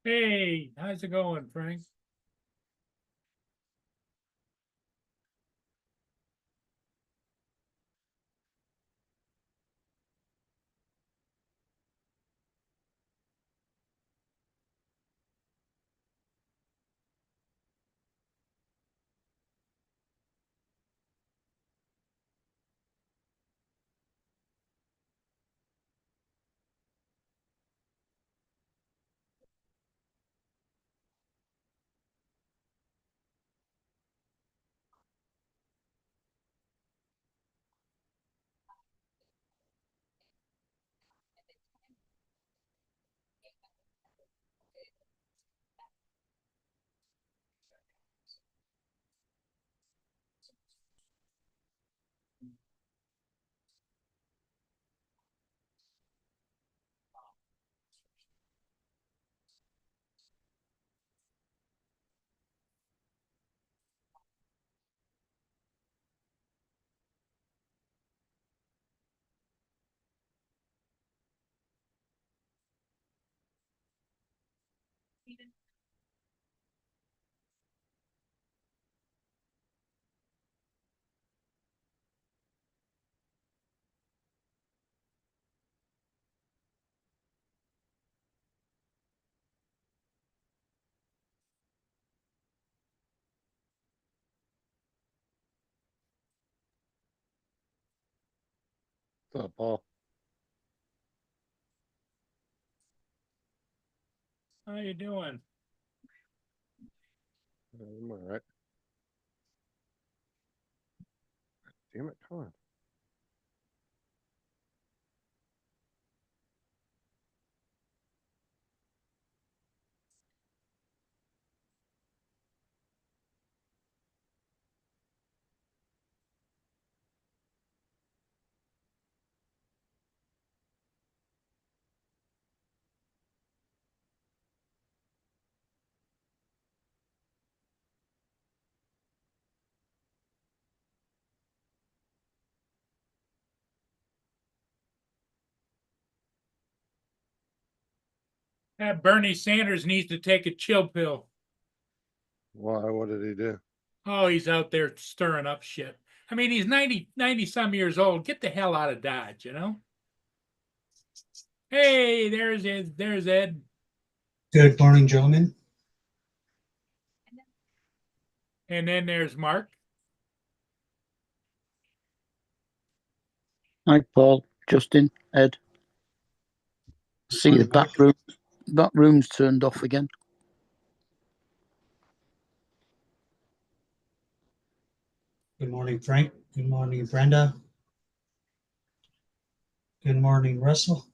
Hey, how's it going, Frank? What's up, Paul? How you doing? I'm all right. Damn it, come on. Bernie Sanders needs to take a chill pill. Why? What did he do? Oh, he's out there stirring up shit. I mean, he's 90 some years old. Get the hell out of Dodge, you know? Hey, there's Ed. There's Ed. Good morning, gentlemen. And then there's Mark. Hi, Paul, Justin, Ed. See Morning, the Mark. back room's turned off again. Good morning, Frank. Good morning, Brenda. Good morning, Russell.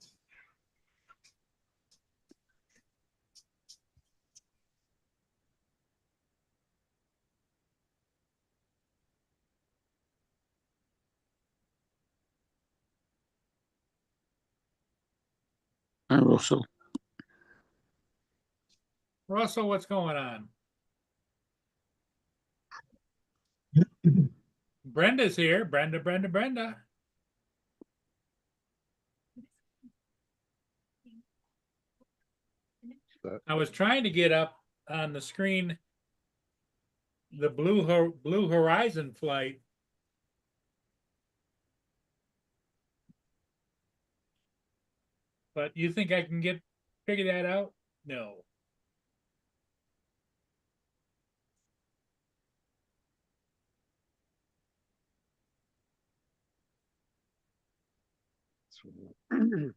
And Russell. Russell, what's going on? Brenda's here. Brenda. That I was trying to get up on the screen the Blue Horizon flight. But you think I can figure that out? No. What's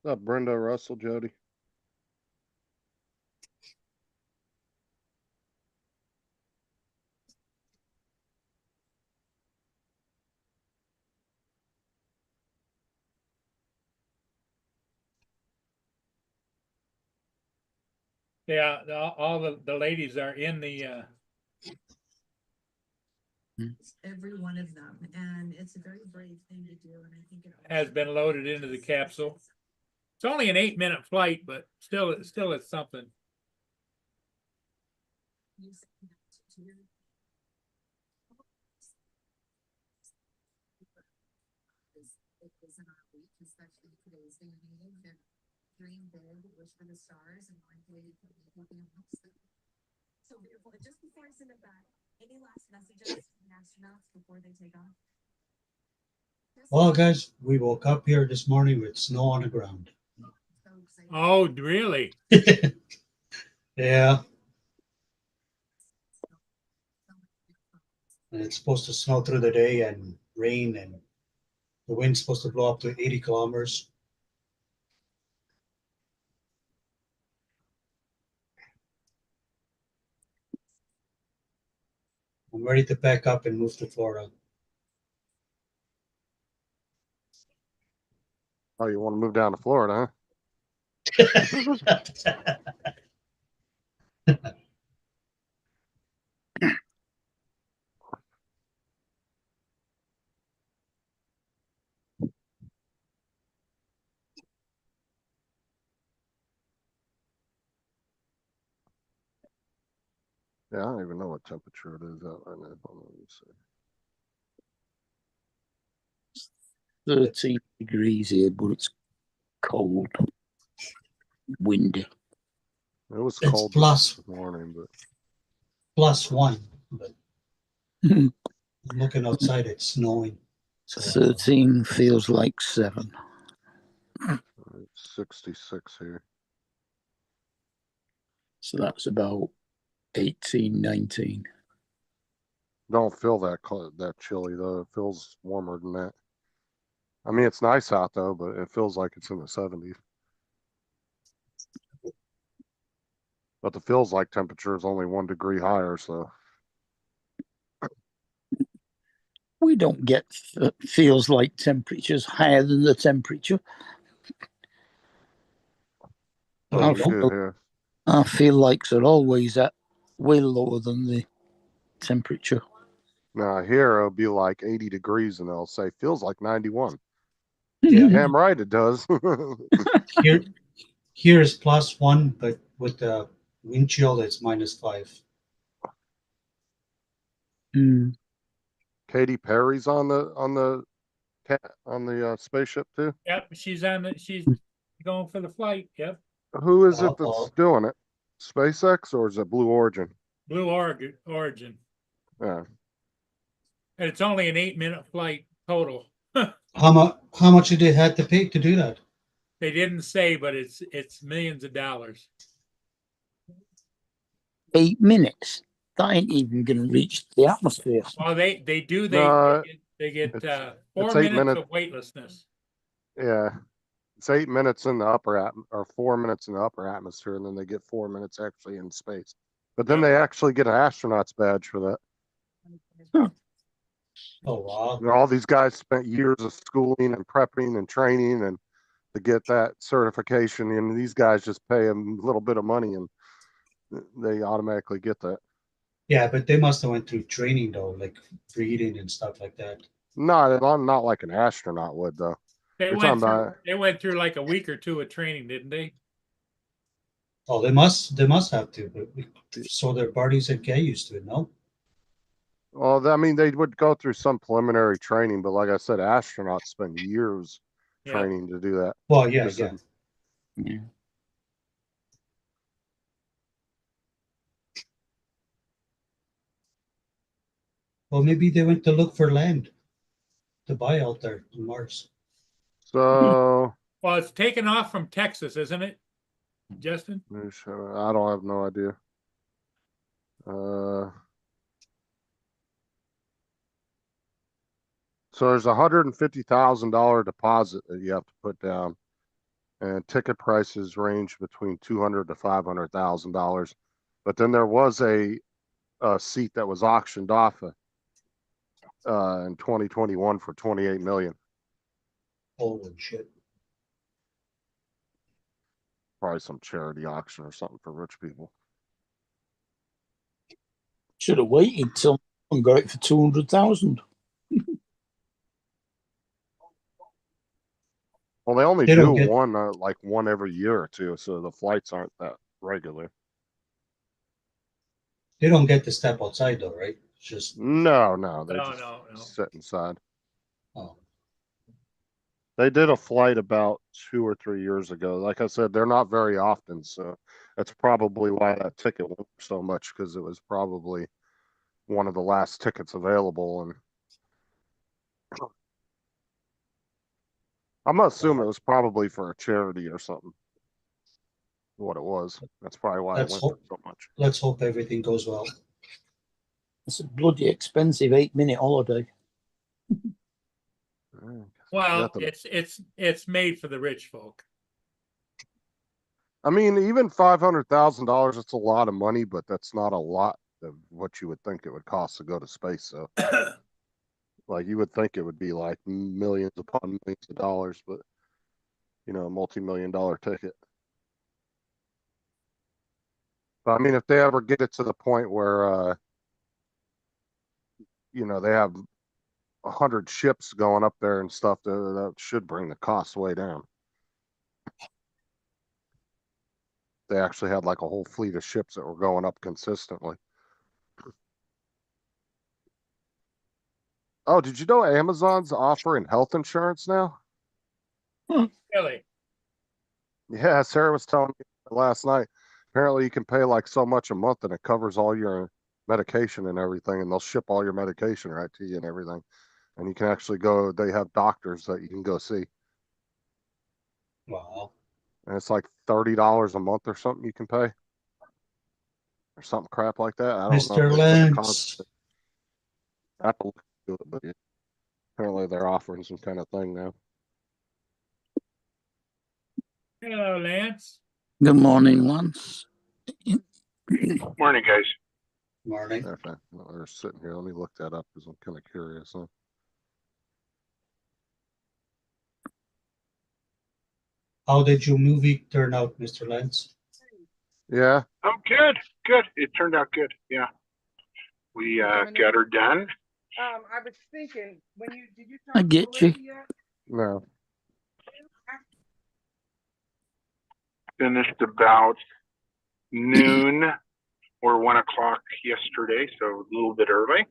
up, Brenda, Russell, Jody? Yeah, all the ladies are in the Every one of them, and it's a very brave thing to do, and I think it has been loaded into the capsule. It's only an 8-minute flight, but still it's something. It is in our week, especially today's day and age, and dream big, wish for the stars, and mindfully looking amongst them. So beautiful. And just before I send it back, any last messages to the astronauts before they take off? Well, guys, we woke up here this morning with snow on the ground. So excited. Oh, really? Yeah, and it's supposed to snow through the day and rain, and the wind's supposed to blow up to 80 kilometers. I'm ready to pack up and move to Florida. Oh, you want to move down to Florida, huh? Yeah, I don't even know what temperature it is out right now. Hold on, let me see. 13 degrees here, but it's cold, windy. It was It's cold plus- this morning, but +1, but I'm looking outside, it's snowing. So, 13 feels like 7. it's 66 here. So that's about 18, 19. Don't feel that chilly though. It feels warmer than that. I mean, it's nice out though, but it feels like it's in the 70s. But the feels like temperature is only 1 degree higher, so We don't get feels like temperatures higher than the temperature. Oh, Our, we yeah. do here. our feel likes are always at way lower than the temperature. Now here it'll be like 80 degrees, and they'll say feels like 91. Yeah. Damn right it does. Here is +1, but with the wind chill, it's -5. Mm. Katy Perry's on the spaceship too. Yep, she's going for the flight. Yep. Who is it Uh-oh. that's doing it? SpaceX or is it Blue Origin? Blue Origin. Yeah. And it's only an 8-minute flight total. How much did they have to pay to do that? They didn't say, but it's millions of dollars. 8 minutes. That ain't even going to reach the atmosphere. Well, they do. No, They get it's 4 8 minutes minutes. of weightlessness. Yeah. It's 8 minutes in the or 4 minutes in the upper atmosphere, and then they get 4 minutes actually in space. But then Yep. they actually get an astronaut's badge for that. Oh, wow. You know, all these guys spent years of schooling and prepping and training and to get that certification, and these guys just pay them a little bit of money and they automatically get that. Yeah, but they must have went through training though, like breathing and stuff like that. Not like an astronaut would though. They You're went talking about they went through like a week or two of training, didn't they? Oh, they must have to, but so their bodies would get used to it, no? well, I mean, they would go through some preliminary training, but like I said, astronauts spend years Yeah. training to do that. Well, yeah, Just yeah. Yeah. Well, maybe they went to look for land to buy out there on Mars. So Well, it's taken off from Texas, isn't it, Justin? I don't have no idea. So there's $150,000 deposit that you have to put down, and ticket prices range between $200,000 to $500,000. But then there was a seat that was auctioned off in 2021 for $28 million. Holy shit. Probably some charity auction or something for rich people. Should have waited till and got it for 200,000. Well, they only They don't do get- one every year or two, so the flights aren't that regular. They don't get to step outside though, right? It's just No, they No, just no. sit inside. oh. They did a flight about 2 or 3 years ago. Like I said, they're not very often, so that's probably why that ticket went up so much, because it was probably one of the last tickets available. And I'm gonna assume it was probably for a charity or something. What it was. That's probably why it Let's went for so much. Let's hope everything goes well. It's a bloody expensive 8-minute holiday. Well, Got the- it's made for the rich folk. I mean, even $500,000, it's a lot of money, but that's not a lot of what you would think it would cost to go to space. So, like, you would think it would be like millions upon millions of dollars, but a multi-million-dollar ticket. But I mean, if they ever get it to the point where, they have 100 ships going up there and stuff, that should bring the cost way down. They actually had like a whole fleet of ships that were going up consistently. Oh, did you know Amazon's offering health insurance now? Really? Yeah, Sarah was telling me last night. Apparently, you can pay like so much a month and it covers all your medication and everything, and they'll ship all your medication right to you and everything. And you can actually go, they have doctors that you can go see. Wow. And it's like $30 a month or something you can pay. Or something crap like that. I don't know. Mr. They put the Lance. concept- I have to look into it, but yeah. Apparently they're offering some kind of thing now. Hello, Lance. Good morning, Lance. Morning, guys. Morning. Okay, well, they're sitting here. Let me look that up because I'm kind of curious. Huh? How did your movie turn out, Mr. Lance? Yeah, Oh, good, good. It turned out good. Yeah, we got her done. I was thinking when did you I talk get to you. Lizzie yet? no. Finished about noon or 1 o'clock yesterday, so a little bit early.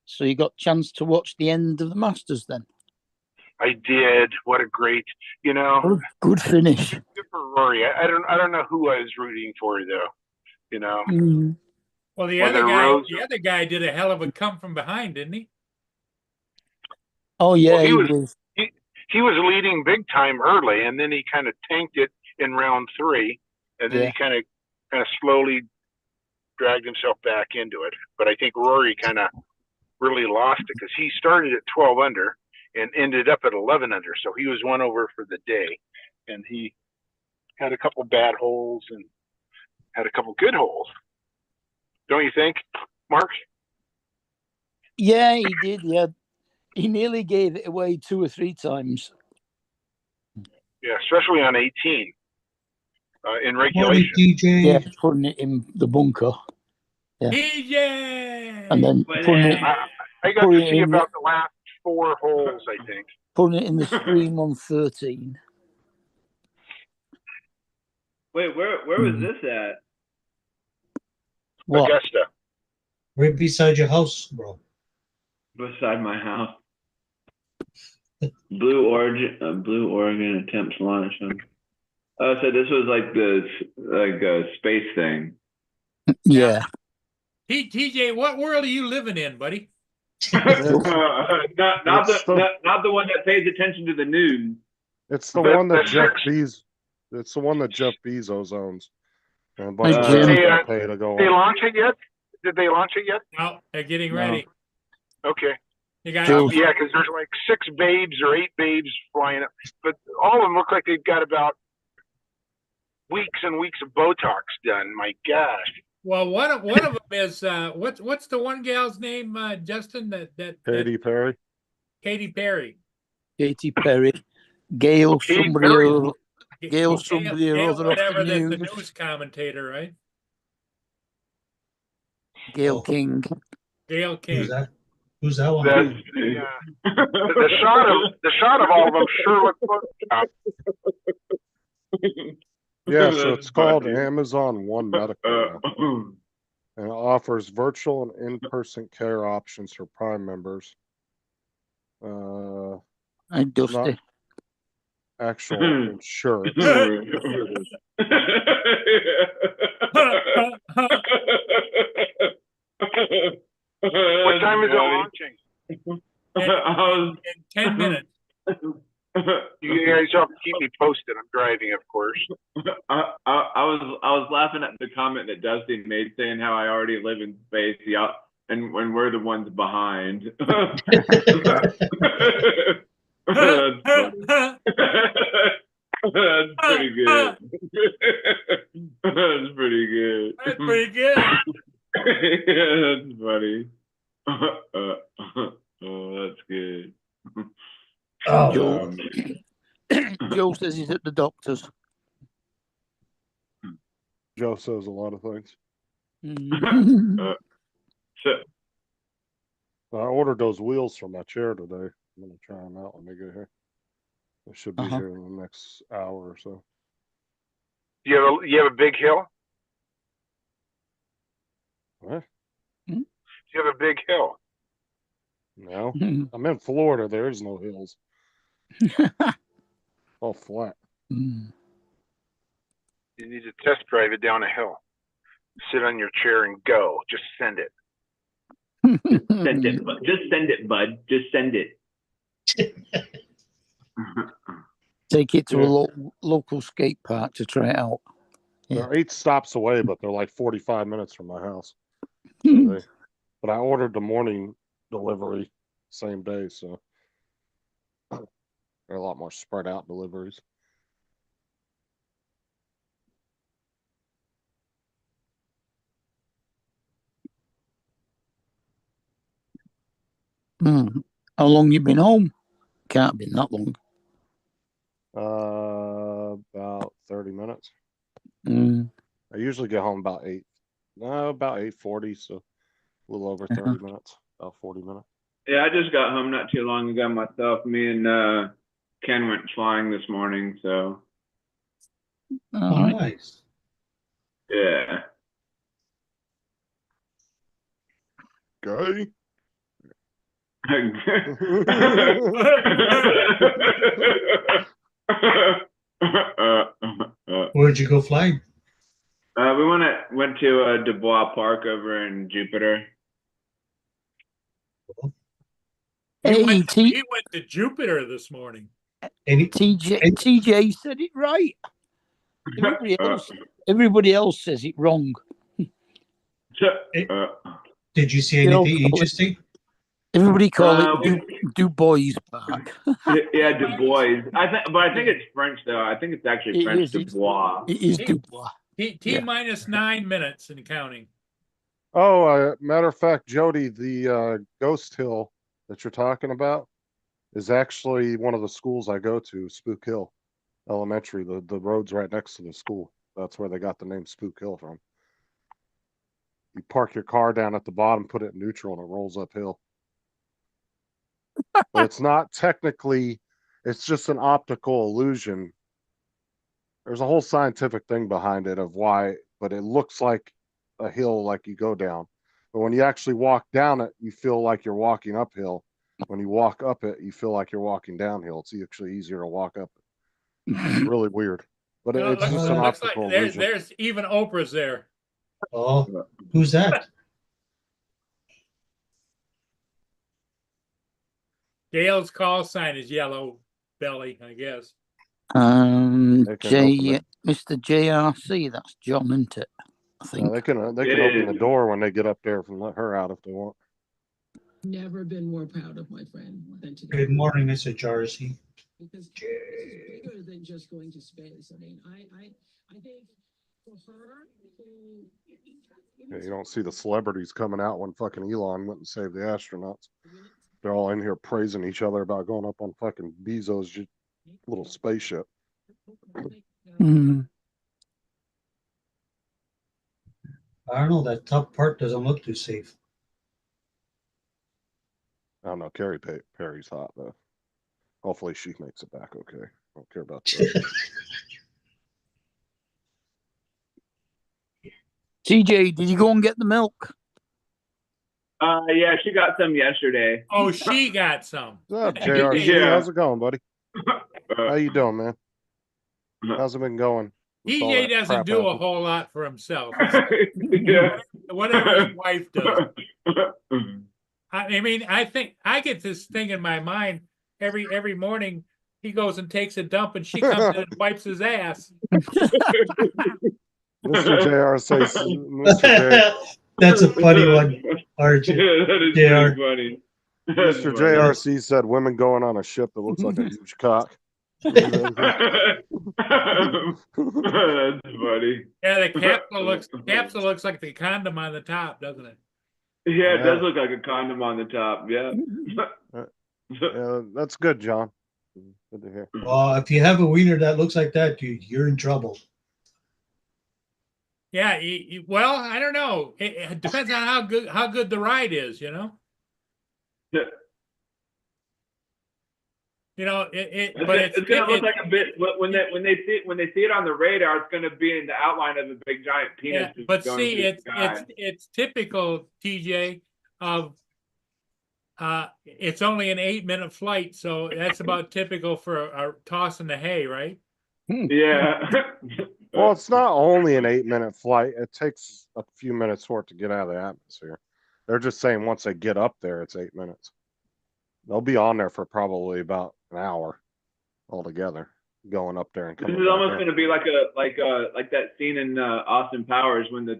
So you got chance to watch the end of the Masters then? I did. What a great, Good finish. good for Rory. I don't know who I was rooting for though. Mm. Well, the Whether Rose- other guy did a hell of a come from behind, didn't he? Oh yeah, Well, he he was- was. He was leading big time early, and then he kind of tanked it in round 3, and then Yeah. he kind of slowly dragged himself back into it. But I think Rory kind of really lost it because he started at 12 under and ended up at 11 under, so he was 1 over for the day, and he had a couple bad holes and had a couple good holes. Don't you think, Mark? Yeah, he did. Yeah, he nearly gave it away 2 or 3 times. Yeah, especially on 18 in Morning, regulation. TJ. Yeah, putting it in the bunker Yeah. DJ! and then putting it, I got Put to it see in about the last 4 holes, I think. putting it in the stream on 13. Wait, where was Mhm. this at? What? Augusta. Right beside your house, bro. Beside my house. Blue Oregon attempts launch. Oh, so this was like a space thing. Yeah. TJ, what world are you living in, buddy? not It's the one that pays attention to the news. It's the But one that the Jeff six- It's the one that Jeff Bezos owns. And a Hey, bunch of Jim. people gotta pay to go They on. launch it yet? Did they launch it yet? No, they're getting No. ready. Okay. You got Jules. Yeah, because there's like 6 babes or 8 babes flying up, but all of them look like they've got about weeks and weeks of Botox done. My gosh. well, one of them is what's the one gal's name, Justin? That Katy Perry. Katy Perry. Katy Perry, Gail, Katy somebody Perry. or Gail, somebody or other off whatever the the news. news commentator, right? Gail Oh. King. Gail King. Who's that? Who's that one? That's the shot of all of them sure look Photoshop. Yeah, so That's it's called funny. Amazon One Medical now, and it offers virtual and in-person care options for Prime members. And Dusty. not actual insurance. What time is it launching? In 10 minutes. You guys have to keep me posted. I'm driving, of course. I was laughing at the comment that Dusty made saying how I already live in space, yeah, and when we're the ones behind. That's pretty good. That's pretty good. That's pretty good. That's funny. Oh, that's good. Joe, Joe says he's at the doctor's. Joe says a lot of things. So, I ordered those wheels for my chair today. I'm gonna try them out when they get here. They should be here in the next hour or so. You have a big hill? What? You have a big hill. No, I'm in Florida. There's no hills. All flat. You need to test drive it down a hill. Sit on your chair and go. Just send it. send it, bud. Just send it, bud. Just send it. Take it to a local skate park to try it out. They're 8 stops away, but they're like 45 minutes from my house. So but I ordered the morning delivery same day, so they're a lot more spread out deliveries. How long you been home? Can't have been that long. About 30 minutes. Mm. I usually get home about 8:40, so a little over 30 minutes, about 40 minutes. Yeah, I just got home not too long ago myself. Me and Ken went flying this morning, so Nice. yeah. Okay. Where'd you go flying? We went to Dubois Park over in Jupiter. Hey, He went to Jupiter this morning. TJ said it right. Everybody else says it wrong. Did you see anything interesting? Everybody call it Dubois Park. Yeah, Dubois. I think it's French though. I think it's actually French Dubois. It is Dubois. Minus 9 minutes and counting. Oh, matter of fact, Jody, the Ghost Hill that you're talking about is actually one of the schools I go to, Spook Hill Elementary. The road's right next to the school. That's where they got the name Spook Hill from. You park your car down at the bottom, put it in neutral, and it rolls uphill. But it's not technically, it's just an optical illusion. There's a whole scientific thing behind it of why, but it looks like a hill like you go down. But when you actually walk down it, you feel like you're walking uphill. When you walk up it, you feel like you're walking downhill. It's actually easier to walk up it. It's really weird. But it's just an optical illusion. There's even Oprah's there. Oh, who's that? Gail's call sign is yellow belly, I guess. Mr. JRC, that's John, isn't it? I think. They can open the door when they get up there and let her out if they want. Never been more proud of my friend than today. Good morning, Mr. Jarcy. Because this is bigger than just going to space. I mean, I think for her who Yeah, you don't see the celebrities coming out when fucking Elon went and saved the astronauts. They're all in here praising each other about going up on fucking Bezos' little spaceship. Mm. I don't know, that top part doesn't look too safe. I don't know. Perry's hot though. Hopefully she makes it back okay. I don't care about that. TJ, did you go and get the milk? Yeah, she got some yesterday. Oh, she got some. What's up, JRC? Yeah. How's it going, buddy? How you doing, man? How's it been going? with all TJ that doesn't crap do a happening? whole lot for himself. Yeah. Whatever his wife does. I mean, I think I get this thing in my mind every morning. He goes and takes a dump, and she comes in and wipes his ass. Mr. JR says, Mr. J, That's a funny one, RJ. Yeah, that is JR. pretty funny. That's Mr. funny. JRC said women going on a ship that looks like a huge cock. That's funny. Yeah, the capsule looks like the condom on the top, doesn't it? Yeah, it Yeah. does look like a condom on the top. Yeah. Yeah, that's good, John. Good to hear. Well, if you have a wiener that looks like that, dude, you're in trouble. Yeah. Well, I don't know. It depends on how good the ride is. You know. Yeah. You know It's, but it's gonna look like a bit when they see it on the radar. It's gonna be in the outline of a big giant penis. yeah, just but going see, through the sky. it's typical, TJ, of it's only an 8-minute flight, so that's about typical for a toss in the hay, right? Yeah. Well, it's not only an 8-minute flight. It takes a few minutes for it to get out of the atmosphere. They're just saying once they get up there, it's 8 minutes. They'll be on there for probably about an hour altogether, going up there and This coming is back almost down. going to be like that scene in Austin Powers when the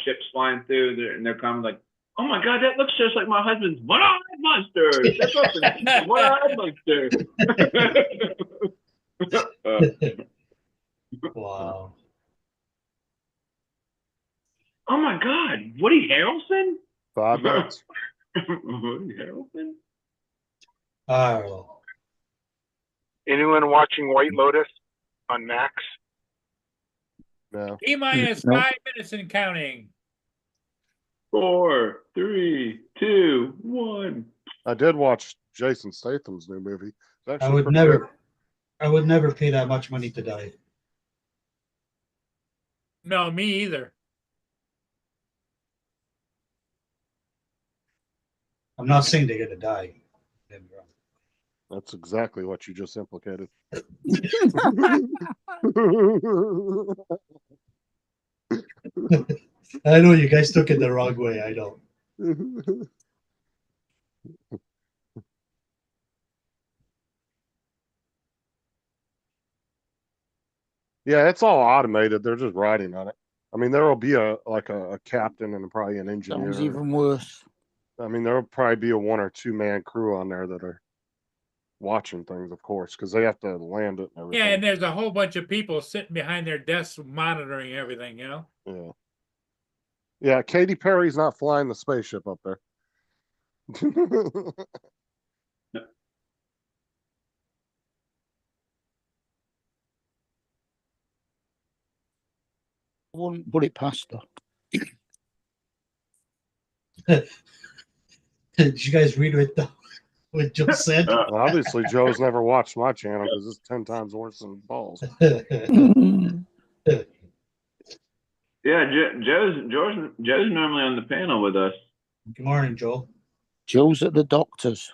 ship's flying through there, and they're coming like, oh my god, that looks just like my husband's one-eyed monster. Step up and one-eyed monster. Wow. Oh my god, Woody Harrelson? 5 minutes. Woody Harrelson? Oh. Anyone watching White Lotus on Max? No. T-minus Nope. 5 minutes and counting. 4, 3, 2, 1. I did watch Jason Statham's new movie. It's actually I would pretty never, good. I would never pay that much money to die. No, me either. I'm not saying they're gonna die. Don't get me wrong. That's exactly what you just implicated. I know you guys took it the wrong way. I know. Yeah, it's all automated. They're just riding on it. I mean, there will be a captain and probably an engineer. Sounds even worse. I mean, there will probably be a 1 or 2 man crew on there that are watching things, of course, because they have to land it and everything. Yeah, and there's a whole bunch of people sitting behind their desks monitoring everything, you know? Yeah. Yeah, Katy Perry's not flying the spaceship up there. I wouldn't put it past her. Did you guys read what Joe said? Well, obviously, Joe's never watched my channel because it's 10 times worse than balls. Yeah, Joe's normally on the panel with us. Good morning, Joel. Joe's at the doctor's.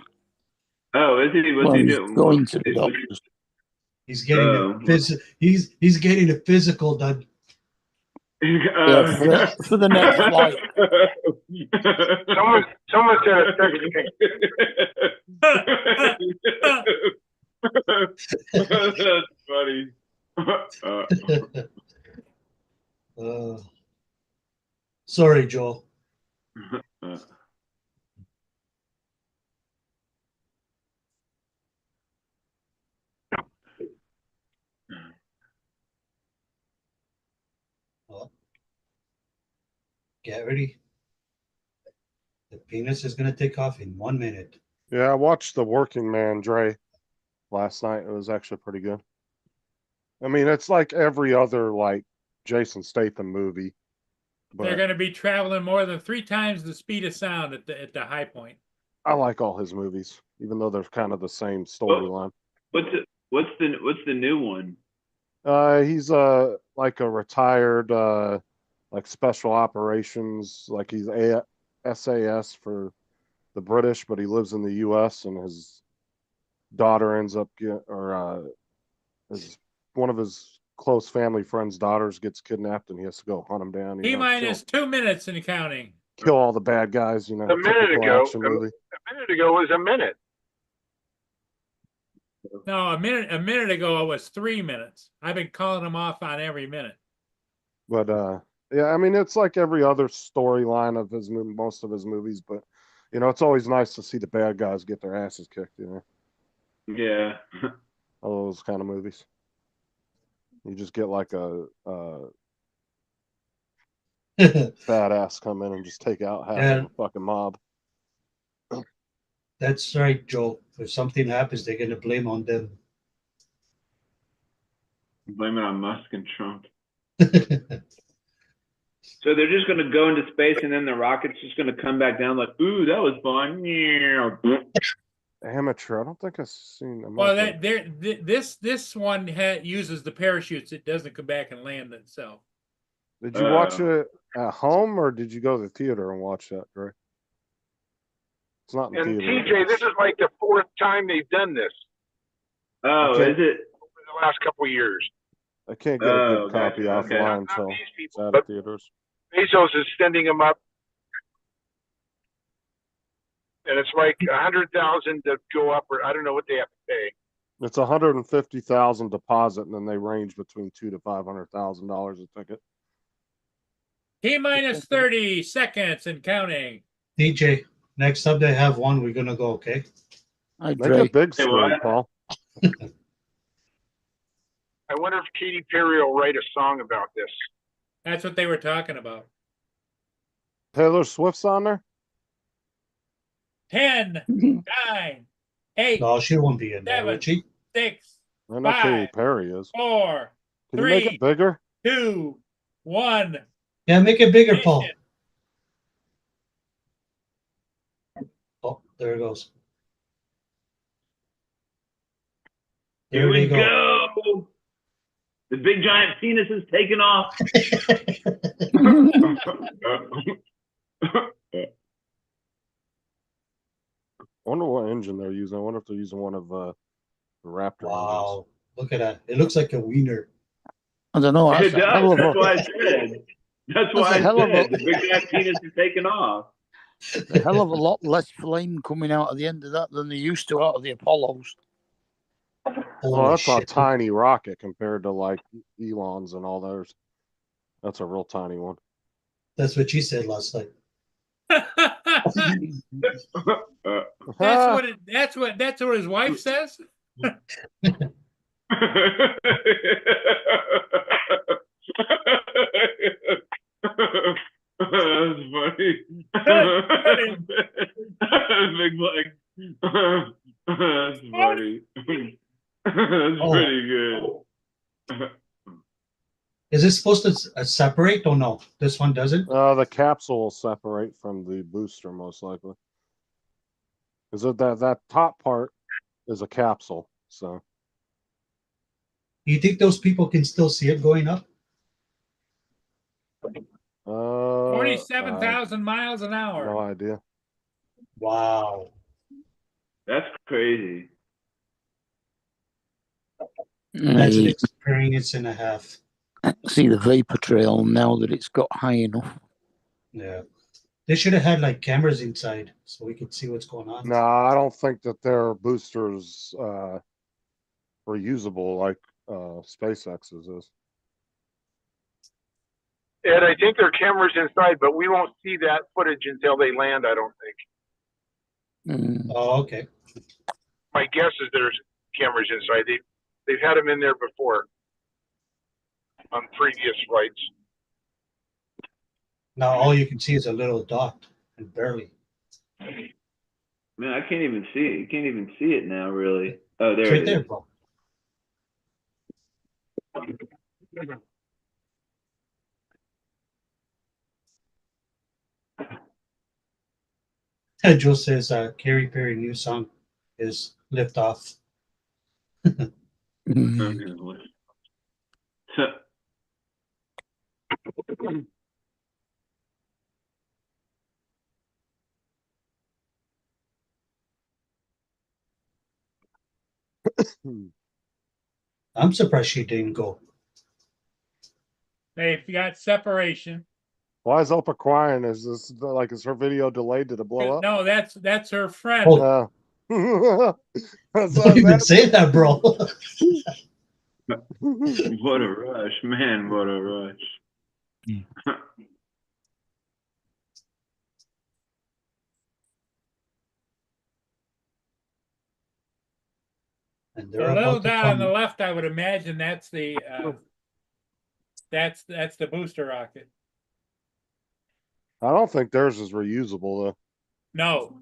Oh, is he? What's Well, he he's doing? going to the doctor's. He's getting Oh. he's getting a physical done. Yeah, for the next flight. Someone said a sex tape. That's funny. Sorry, Joel. Get ready. The penis is gonna take off in 1 minute. Yeah, I watched The Working Man, Dre, last night. It was actually pretty good. I mean, it's like every other like Jason Statham movie, They're but going to be traveling more than 3 times the speed of sound at the high point. I like all his movies, even though they're kind of the same storyline. What's the new one? He's like a retired like special operations, like he's SAS for the British, but he lives in the U.S. and his daughter ends up one of his close family friends' daughters gets kidnapped, and he has to go hunt him down. T minus 2 minutes and counting. Kill all the bad guys. You know, A minute typical ago, action movie. a minute ago was a minute. No, a minute ago it was 3 minutes. I've been calling them off on every minute. But yeah, I mean, it's like every other storyline of most of his movies. But you know, it's always nice to see the bad guys get their asses kicked. You know, Yeah. all those kind of movies. You just get like a badass come in and just take out half Yeah. of the fucking mob. That's right, Joe. If something happens, they're gonna blame on them. Blame it on Musk and Trump. So they're just gonna go into space, and then the rocket's just gonna come back down like, ooh, that was fun. Amateur. I don't think I've seen. Well, this one uses the parachutes. It doesn't come back and land itself. Did you watch it at home or did you go to the theater and watch that, Dre? It's not in And theater. TJ, this is like the 4th time they've done this Oh, Okay. is it? over the last couple of years. I can't get a Oh, good copy gotcha, okay. offline Not until these it's people, out but of theaters. Bezos is sending them up, and it's like 100,000 to go up, or I don't know what they have to pay. It's 150,000 deposit, and then they range between $200,000 to $500,000 a ticket. T minus 30 seconds and counting. DJ, next up they have one, we're gonna go, okay? I Make Dre. a big Hey, screen, what? Paul. I wonder if Katy Perry will write a song about this. That's what they were talking about. Taylor Swift's on there. 10, 9, 8, No, she won't be in there, Seven. will she? 6, I know Katy 5, Perry is. 4, Can you make 3, it bigger? 2, 1. Yeah, make it bigger, Paul. Ignition. Oh, there it goes. Here we go. The big giant penis is taking off. I wonder what engine they're using. I wonder if they're using one of the Raptor engines. Wow, look at that. It looks like a wiener. I don't know. It That's a does. hell of That's a, why I said. That's why That's a I hell of a- said the big giant penis is taking off. a hell of a lot less flame coming out at the end of that than they used to out of the Apollos. Well, Holy that's a shit. tiny rocket compared to like Elon's and all those. That's a real tiny one. That's what she said last night. That's what his wife says. That's funny. Big leg. That's funny. That's Oh. pretty good. Is it supposed to separate or no? This one doesn't? The capsule will separate from the booster most likely. Is it that top part is a capsule? So Do you think those people can still see it going up? 47,000 miles an hour. No idea. Wow. That's crazy. Imagine I experience and a half. see the vapor trail now that it's got high enough. Yeah. They should have had like cameras inside so we could see what's going on. No, I don't think that their boosters were usable like SpaceX's is. Ed, I think there are cameras inside, but we won't see that footage until they land, I don't think. Mm. Oh, okay. My guess is there's cameras inside. They've had them in there before on previous flights. Now all you can see is a little dot and barely. Man, I can't even see it. You can't even see it now, really. Oh, there It's right it there, is. bro. Joe says Katy Perry new song is Lift Off. Mm. I'm surprised she didn't go. They've got separation. Why is Oprah crying? Is this like, is her video delayed? Did it blow up? No, that's her friend. Oh. That's Don't even say that, bro. What a rush, man! What a rush. And So they're a little about to down on the come. left, I would imagine that's the booster rocket. I don't think theirs is reusable No,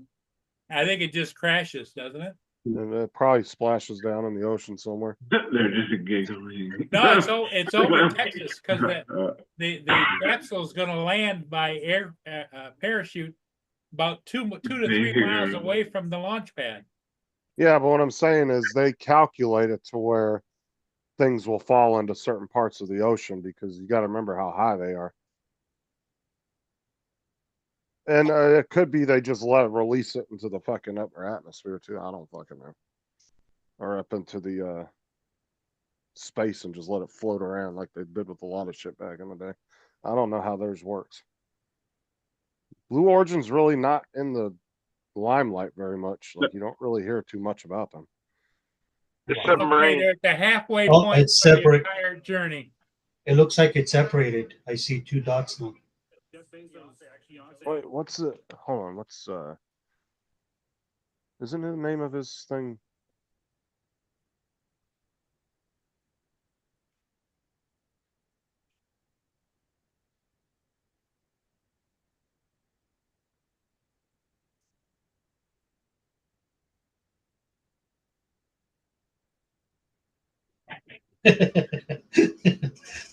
I think it just crashes, doesn't it? though. And it probably splashes down in the ocean somewhere. They're just giggling. No, it's over Texas because the capsule is going to land by air parachute about 2 to 3 miles away from the launch pad. Yeah, but what I'm saying is they calculate it to where things will fall into certain parts of the ocean because you got to remember how high they are. And it could be they just release it into the fucking upper atmosphere too. I don't fucking know. Or up into the space and just let it float around like they did with a lot of shit back in the day. I don't know how theirs works. Blue Origin's really not in the limelight very much. Like, you don't really hear too much about them. The Okay, submarine. they're at the halfway Oh, point it's for the separate. entire journey. It looks like it's separated. I see 2 dots now. Wait, what's it? Hold on, what's isn't it the name of his thing?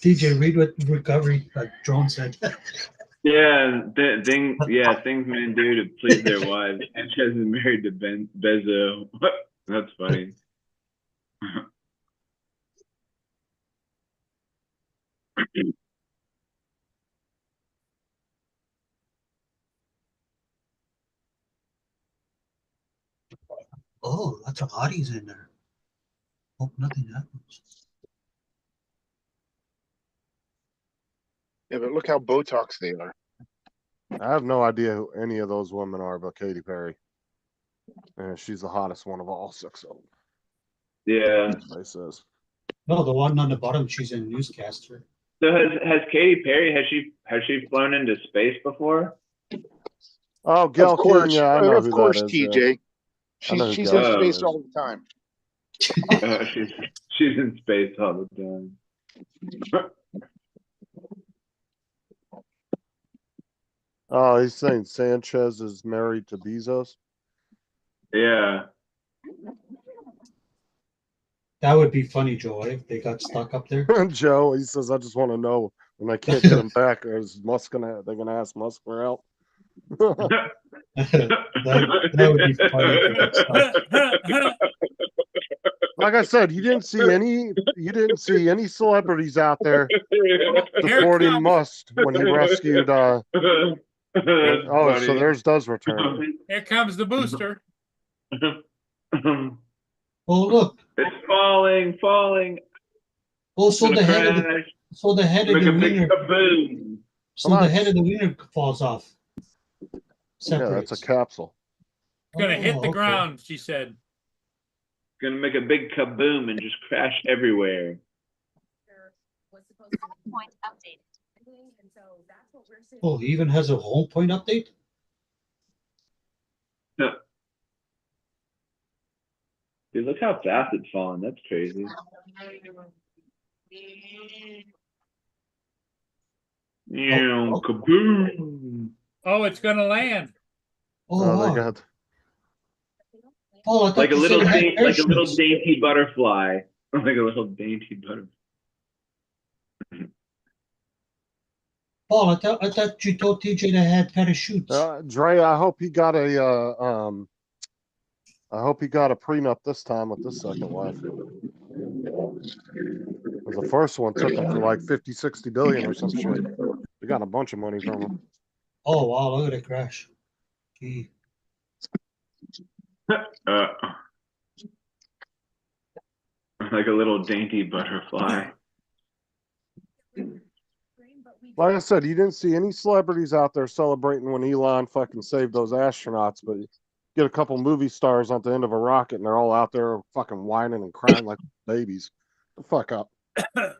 TJ, read what recovery drone said. Yeah, things men do to please their wives. Sanchez is married to Bezos. That's funny. Oh, lots of hotties in there. Hope nothing happens. Yeah, but look how Botox they are. I have no idea who any of those women are but Katy Perry. And she's the hottest one of all 6 of them. Yeah. They says. No, the one on the bottom, she's a newscaster. So has Katy Perry has she flown into space before? Oh, Gail Of course, King, yeah, I know of who course, that is. Yeah. TJ. I know who She's Gail in King space is. all the time. She's in space all the time. Oh, he's saying Sanchez is married to Bezos. Yeah. That would be funny, Joe, if they got stuck up there. Joe, he says, I just want to know when I can't get him back. Is Musk they're gonna ask Musk for help? that would be funny if they got stuck. Like I said, you didn't see any celebrities out there supporting Musk when he rescued oh, so theirs does return. Here comes the booster. Oh, look. It's falling. Oh, so Gonna the head of crash. the head of Make the a big wiener. kaboom. So the head of the wiener falls off. Yeah, that's a capsule. It's gonna hit the okay. ground, she said. Gonna make a big kaboom and just crash everywhere. Was supposed to be point updated. And so that's what we're seeing. Oh, he even has a home point update? Dude, look how fast it's falling. That's crazy. Oh. Kaboom. Oh, it's gonna land. Oh, they got Oh, I thought Like a you little said it had like a little parachutes. dainty butterfly. Like a little dainty butterfly. Paul, I thought you told TJ they had parachutes. Dre, I hope he got a prenup this time with this second wife. The first one took him for like 50-60 billion or some shit. We got a bunch of money from him. Oh wow, look at it crash. Gee. Like a little dainty butterfly. Like I said, you didn't see any celebrities out there celebrating when Elon fucking saved those astronauts, but you get a couple movie stars at the end of a rocket and they're all out there fucking whining and crying like babies. The fuck up. It's gonna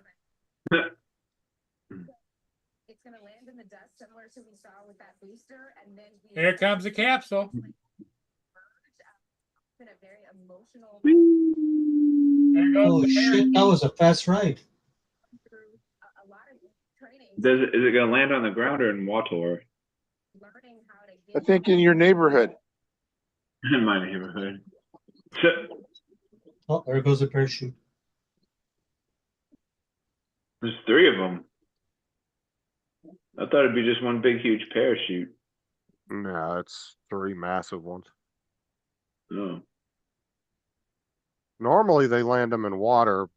land in the dust similar to we saw with that booster, and then Here comes the capsule. been a very emotional There goes Oh the shit, parachute. that was a fast ride. through a lot of training. Is it gonna land on the ground or in water? Learning how to I get think in your neighborhood. In my neighborhood. Oh, there goes the parachute. There's 3 of them. I thought it'd be just one big huge parachute. No, it's 3 massive ones. Oh. Normally they land them in water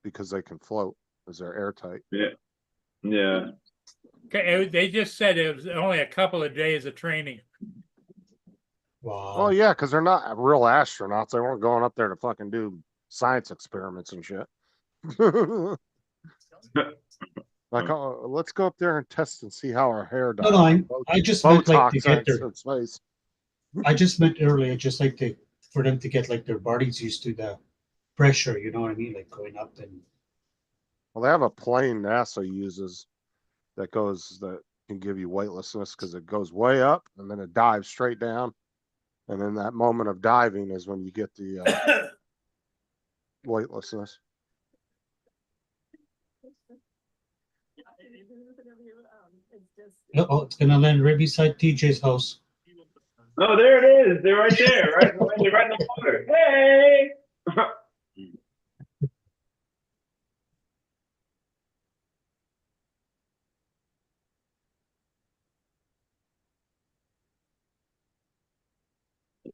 because they can float because they're airtight. Yeah. Yeah. Okay, they just said it was only a couple of days of training. Wow. Oh yeah, because they're not real astronauts. They weren't going up there to fucking do science experiments and shit. Like, oh, let's go up there and test and see how our hair does. No, I just meant like to Botox get their. in space. I just meant earlier, just like for them to get like their bodies used to the pressure. You know what I mean? Like going up and. Well, they have a plane NASA uses that can give you weightlessness because it goes way up and then it dives straight down. And then that moment of diving is when you get the weightlessness. Oh, it's gonna land right beside TJ's house. Oh, there it is. They're right there, right in the water. Hey.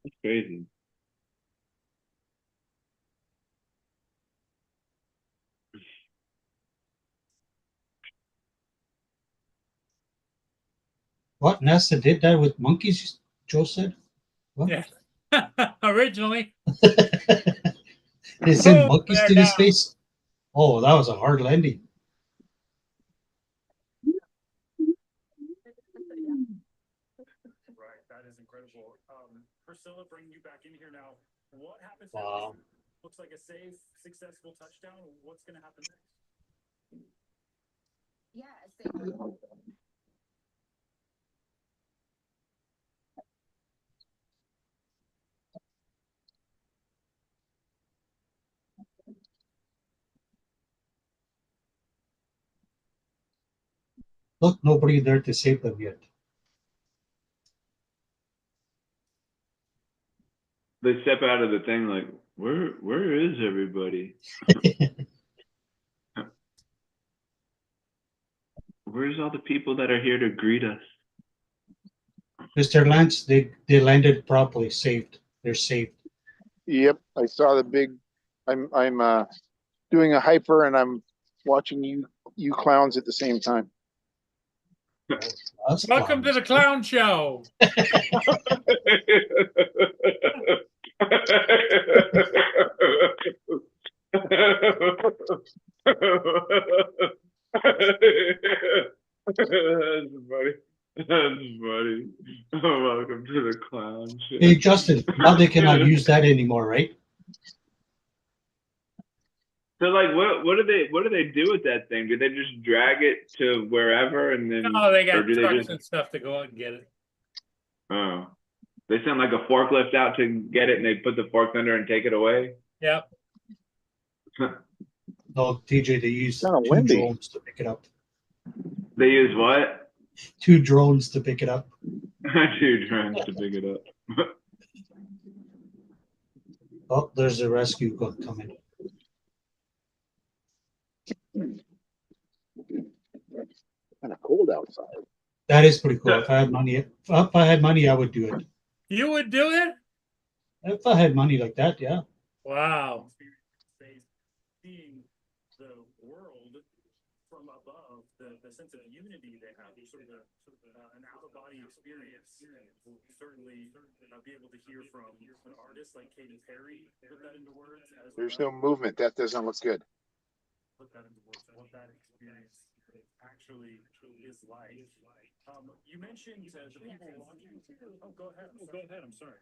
That's crazy. What NASA did that with monkeys? Joe said. What? Yeah. Originally. They sent Oh, monkeys they're to the down. space. Oh, that was a hard landing. Right, that is incredible. Priscilla, bringing you back in here now. What happens Wow. next? Looks like a safe, successful touchdown. What's going to happen next? Yeah, Look, nobody there to save them yet. They step out of the thing like, where is everybody? Where's all the people that are here to greet us? Mr. Lance, they landed properly, saved. They're saved. Yep, I saw the big. I'm doing a hyper and I'm watching you clowns at the same time. That's Welcome to the clown show. That's funny. That's funny. Welcome to the clown show. Hey, Justin, now they cannot use that anymore, right? So, like, what do they do with that thing? Do they just drag it to wherever and then? Oh, they got or do trucks they just? and stuff to go out and get it. Oh, they send like a forklift out to get it, and they put the fork under and take it away. Yep. No, TJ, they use Kinda 2 windy. drones to pick it up. They use what? 2 drones to pick it up. 2 drones to pick it up. Oh, there's a rescue coming. Kind of cold outside. That is pretty cool. If I had money, I would do it. You would do it? If I had money like that, yeah. Wow. Seeing the world from above, the sense of unity they have, sort of an out of body experience. We'll certainly be able to hear from an artist like Katy Perry put that into words. There's no movement. That doesn't look good. Put that into words. What that experience actually is like. You mentioned the people walking. Oh, go ahead. Go ahead. I'm sorry.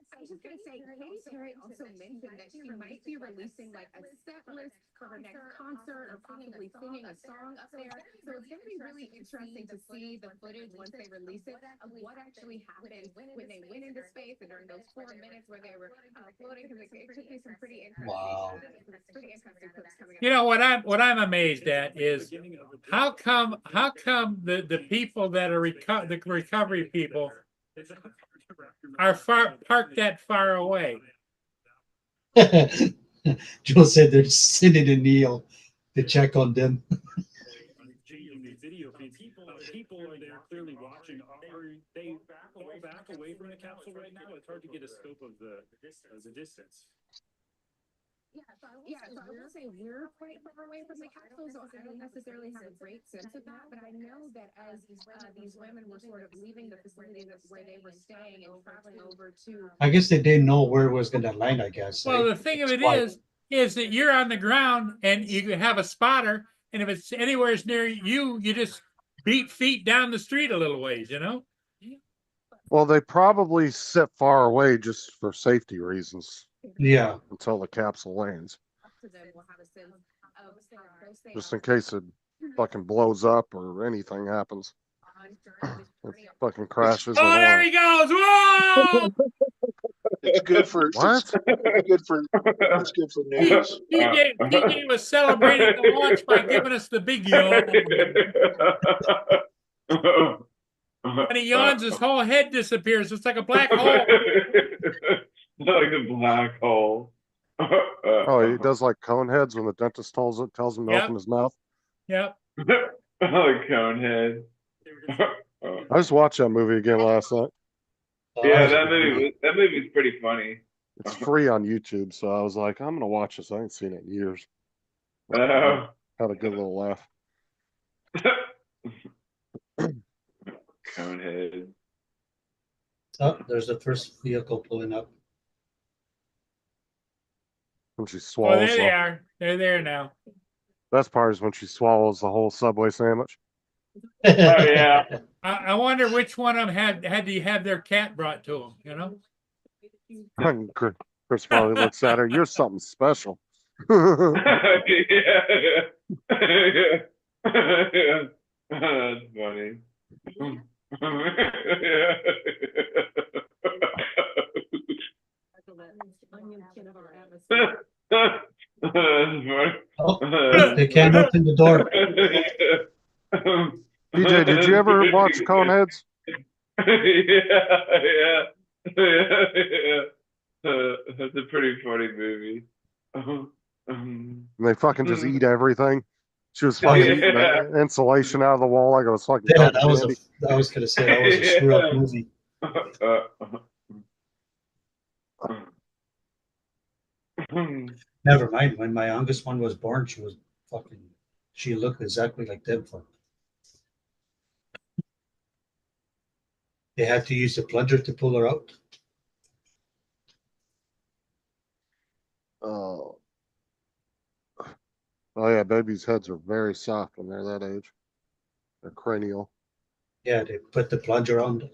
I was just gonna say, Katy Perry also mentioned that she might be releasing like a set list for her next concert, or possibly singing a song up there. So it's gonna be really interesting to see the footage once they release it of what actually happened when they went into space and during those 4 minutes where they were floating. Because it took me some pretty interesting, Wow. pretty interesting clips coming up. You know what I'm amazed at is how come the people that are the recovery people are parked that far away. Joe said they're sending a Neil to check on them. Video feed. People are there clearly watching. Are they back away from the capsule right now? It's hard to get a scope of the distance. Yeah, so I will say we're quite far away from the capsule, so I don't necessarily have a great sense of that, but I know that as these women were sort of leaving the facility where they were staying and traveling over to. I guess they didn't know where it was going to land, I guess. Well, eh? the thing of That's it why- is that you're on the ground and you have a spotter, and if it's anywhere near you, you just beat feet down the street a little ways, you know? Well, they probably sit far away just for safety reasons Yeah. until the capsule lands, To them will have a sense of those things. just in case it fucking blows up or anything happens. It fucking crashes. Oh, and there all. he goes! Whoa! It's good for What? it's good for news. TJ was celebrating the launch by giving us the big yawn. When he yawns, his whole head disappears. It's like a black hole. Like a black hole. Oh, he does like cone heads when the dentist tells him to Yep. open his mouth. Yep. Like Conehead. I just watched that movie again last night. Yeah, that movie's pretty funny. It's free on YouTube, so I was like, I'm gonna watch this. I ain't seen it in years. Oh. Had a good little laugh. Conehead. Oh, there's the first vehicle pulling up. When she Oh, swallows. there they are. They're there now. Best part is when she swallows the whole Subway sandwich. Oh yeah. I wonder which one of them had to have their cat brought to them, you know? And Chris probably looks at her. You're something special. Yeah. That's funny. That's funny. Oh, they can't open the door. DJ, did you ever watch Coneheads? Yeah. That's a pretty funny movie. And they fucking just eat everything. She was fucking eating the insulation out of the wall like it was fucking. Yeah, cotton candy. I was gonna say that was a screw up movie. Never mind. When my youngest one was born, she looked exactly like them. They had to use the plunger to pull her out. Oh yeah, babies' heads are very soft when they're that age. They're cranial. Yeah, they put the plunger on her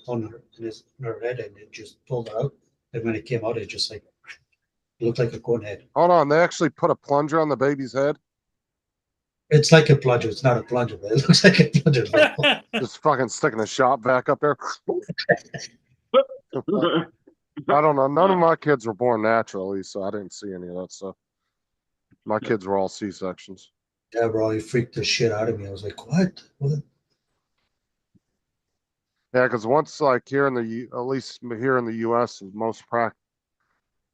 in her head and it just pulled her out. And when it came out, it just like looked like a corn head. Hold on, they actually put a plunger on the baby's head? It's like a plunger. It's not a plunger, but it looks like a plunger. Just fucking sticking a shop vac up there. I don't know. None of my kids were born naturally, so I didn't see any of that stuff. My kids were all C-sections. Yeah, bro, you freaked the shit out of me. I was like, what? Yeah, because once, like here in at least here in the U.S.,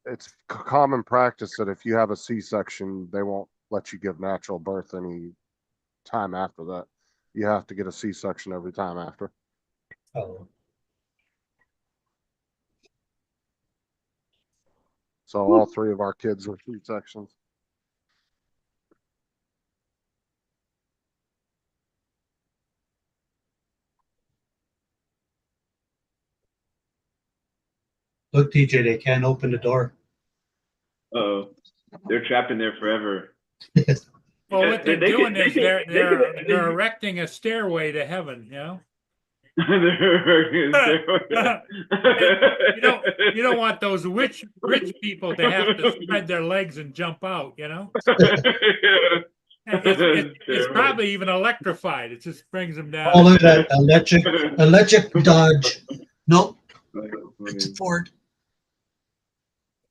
it's common practice that if you have a C-section, they won't let you give natural birth any time after that. You have to get a C-section every time after. Oh. So all three of our kids were C-sections. Look, TJ, they can't open the door. Oh, they're trapped in there forever. Well, what they're They could- doing they is could- they're they they're could- they're erecting a stairway to heaven. You know. you You don't want those rich people to have to spread their legs and jump out. You know. It's probably even electrified. It just brings them down. Call it an electric Dodge. Nope, it's a Ford.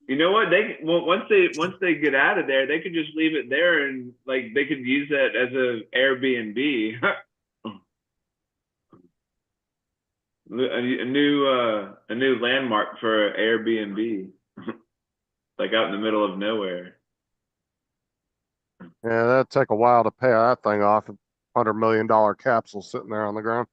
You know what? Once they get out of there, they could just leave it there and like they could use that as a Airbnb. a new landmark for Airbnb, like out in the middle of nowhere. Yeah, that'd take a while to pay that thing off. $100 million capsule sitting there on the ground.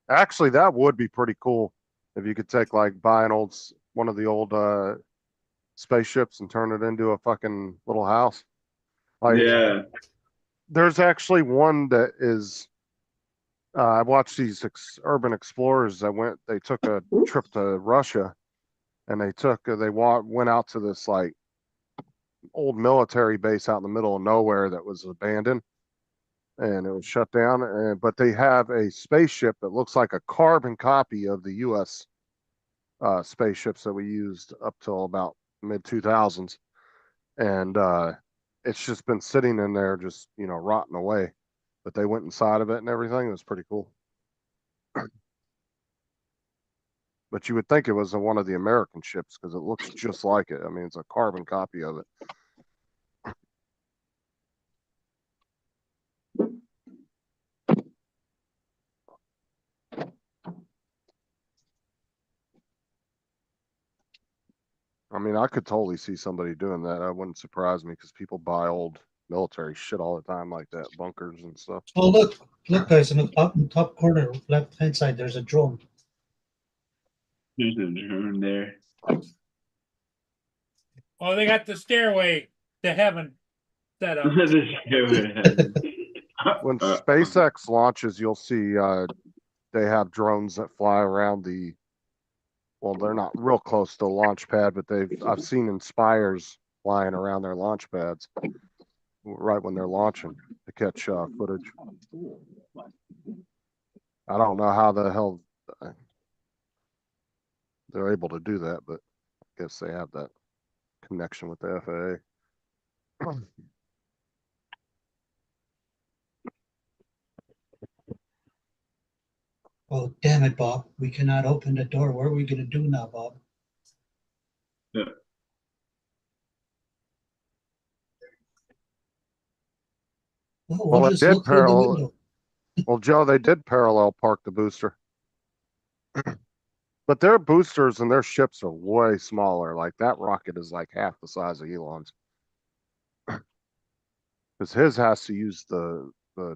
Actually, that would be pretty cool if you could take like buy one of the old spaceships and turn it into a fucking little house. Like, Yeah. there's actually one that is. I watched these urban explorers that they took a trip to Russia, and they went out to this like old military base out in the middle of nowhere that was abandoned, and it was shut down. But they have a spaceship that looks like a carbon copy of the U.S. Spaceships that we used up till about mid 2000s, and it's just been sitting in there, just rotting away. But they went inside of it and everything. It was pretty cool. But you would think it was one of the American ships because it looks just like it. I mean, it's a carbon copy of it. I mean, I could totally see somebody doing that. That wouldn't surprise me because people buy old military shit all the time like that, bunkers and stuff. Oh, look, guys, in the top corner, left hand side, there's a drone. There's a drone there. Oh, they got the stairway to heaven set up. When SpaceX launches, you'll see they have drones that fly around well, they're not real close to the launch pad, but I've seen Inspires flying around their launch pads right when they're launching to catch footage. I don't know how the hell they're able to do that, but I guess they have that connection with the FAA. Oh, damn it, Bob. We cannot open the door. What are we going to do now, Bob? Yeah. Oh, Well, we'll it just did look through the parallel. window. Well, Joe, they did parallel park the booster. But their boosters and their ships are way smaller. Like that rocket is like half the size of Elon's. Because his has to use the